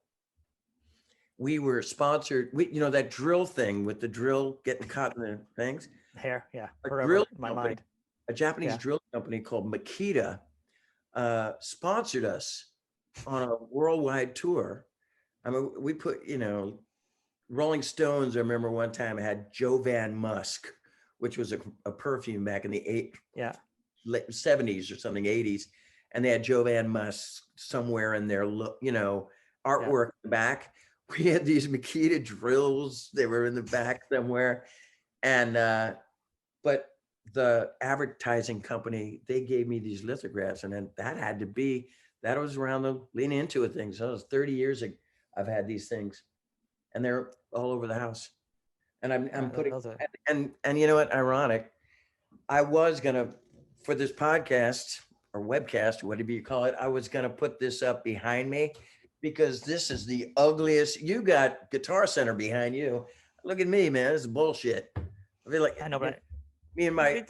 we were sponsored. You know that drill thing with the drill getting caught in the things. Hair. Yeah. A Forever drill in my company, mind. a Japanese Yeah. drill company called Makita, sponsored us on a worldwide tour. I mean, we put, you know, Rolling Stones. I remember one time I had Joe Van Musk, which was a perfume back in the Yeah. late 70s or something, 80s. And they had Joe Van Musk somewhere in their, you know, Yeah. artwork in the back. We had these Makita drills. They were in the back somewhere. And, but the advertising company, they gave me these lithographs. And then that was around the Lean Into It thing. So it was 30 years ago. I've had these things and they're all over the house. And I'm putting, Those are, and you know what, ironic, I was gonna, for this podcast, or webcast, whatever you call it, I was going to put this up behind me because this is the ugliest. You got Guitar Center behind you. Look at me, man. This is bullshit. I feel like I know, but me and my,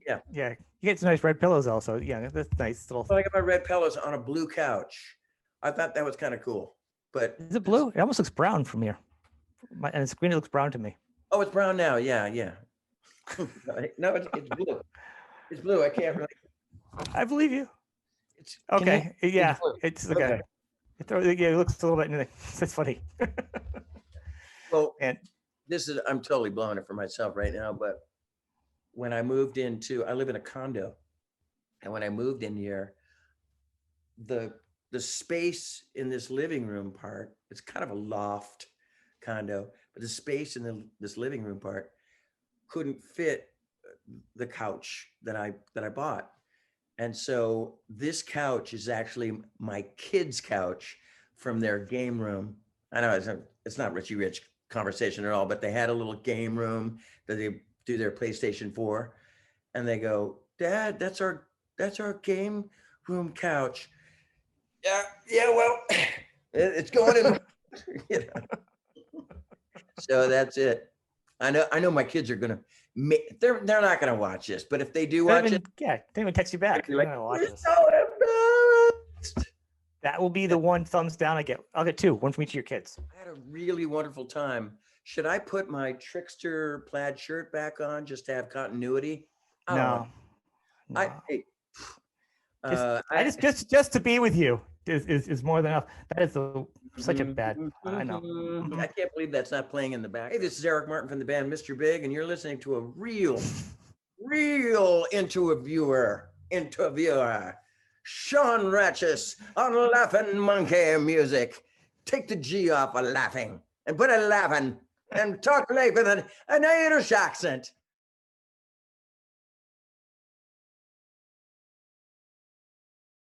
yeah. You get some nice red pillows also. Yeah, that's nice little. I got my red pillows on a blue couch. I thought that was kind of cool. But is it blue? It almost looks brown from here. And the screen looks brown to me. Oh, it's brown now. Yeah. No, it's blue. It's blue. I can't really. I believe you. It's okay. Yeah, it's okay. It looks a little bit. It's funny. Well, and I'm totally blowing it for myself right now. But when I moved I live in a condo, and when I moved in here, the space in this living room part, it's kind of a loft condo, but the space in this living room part couldn't fit the couch that I bought. And so this couch is actually my kids' couch from their game room. I know it's not Richie Rich conversation at all, but they had a little game room that they do their PlayStation 4. And they go, Dad, that's our game room couch. Yeah, well, it's going in. You know. So that's it. I know my kids are gonna. They're not gonna watch this, but if they do watch it, they even text you back. Like, we're so embarrassed. That will be the one thumbs down I get. I'll get two, one from each of your kids. I had a really wonderful time. Should I put my Trickster plaid shirt back on just to have continuity? No. Just to be with you is more than enough. That is such a bad. I know. I can't believe that's not playing in the back. Hey, this is Eric Martin from the band Mr. Big, and you're listening to a real interviewer, Sean Ratchus on Laughing Monkey Music. Take the G off of laughing and put a laughing and talk like with an Irish accent.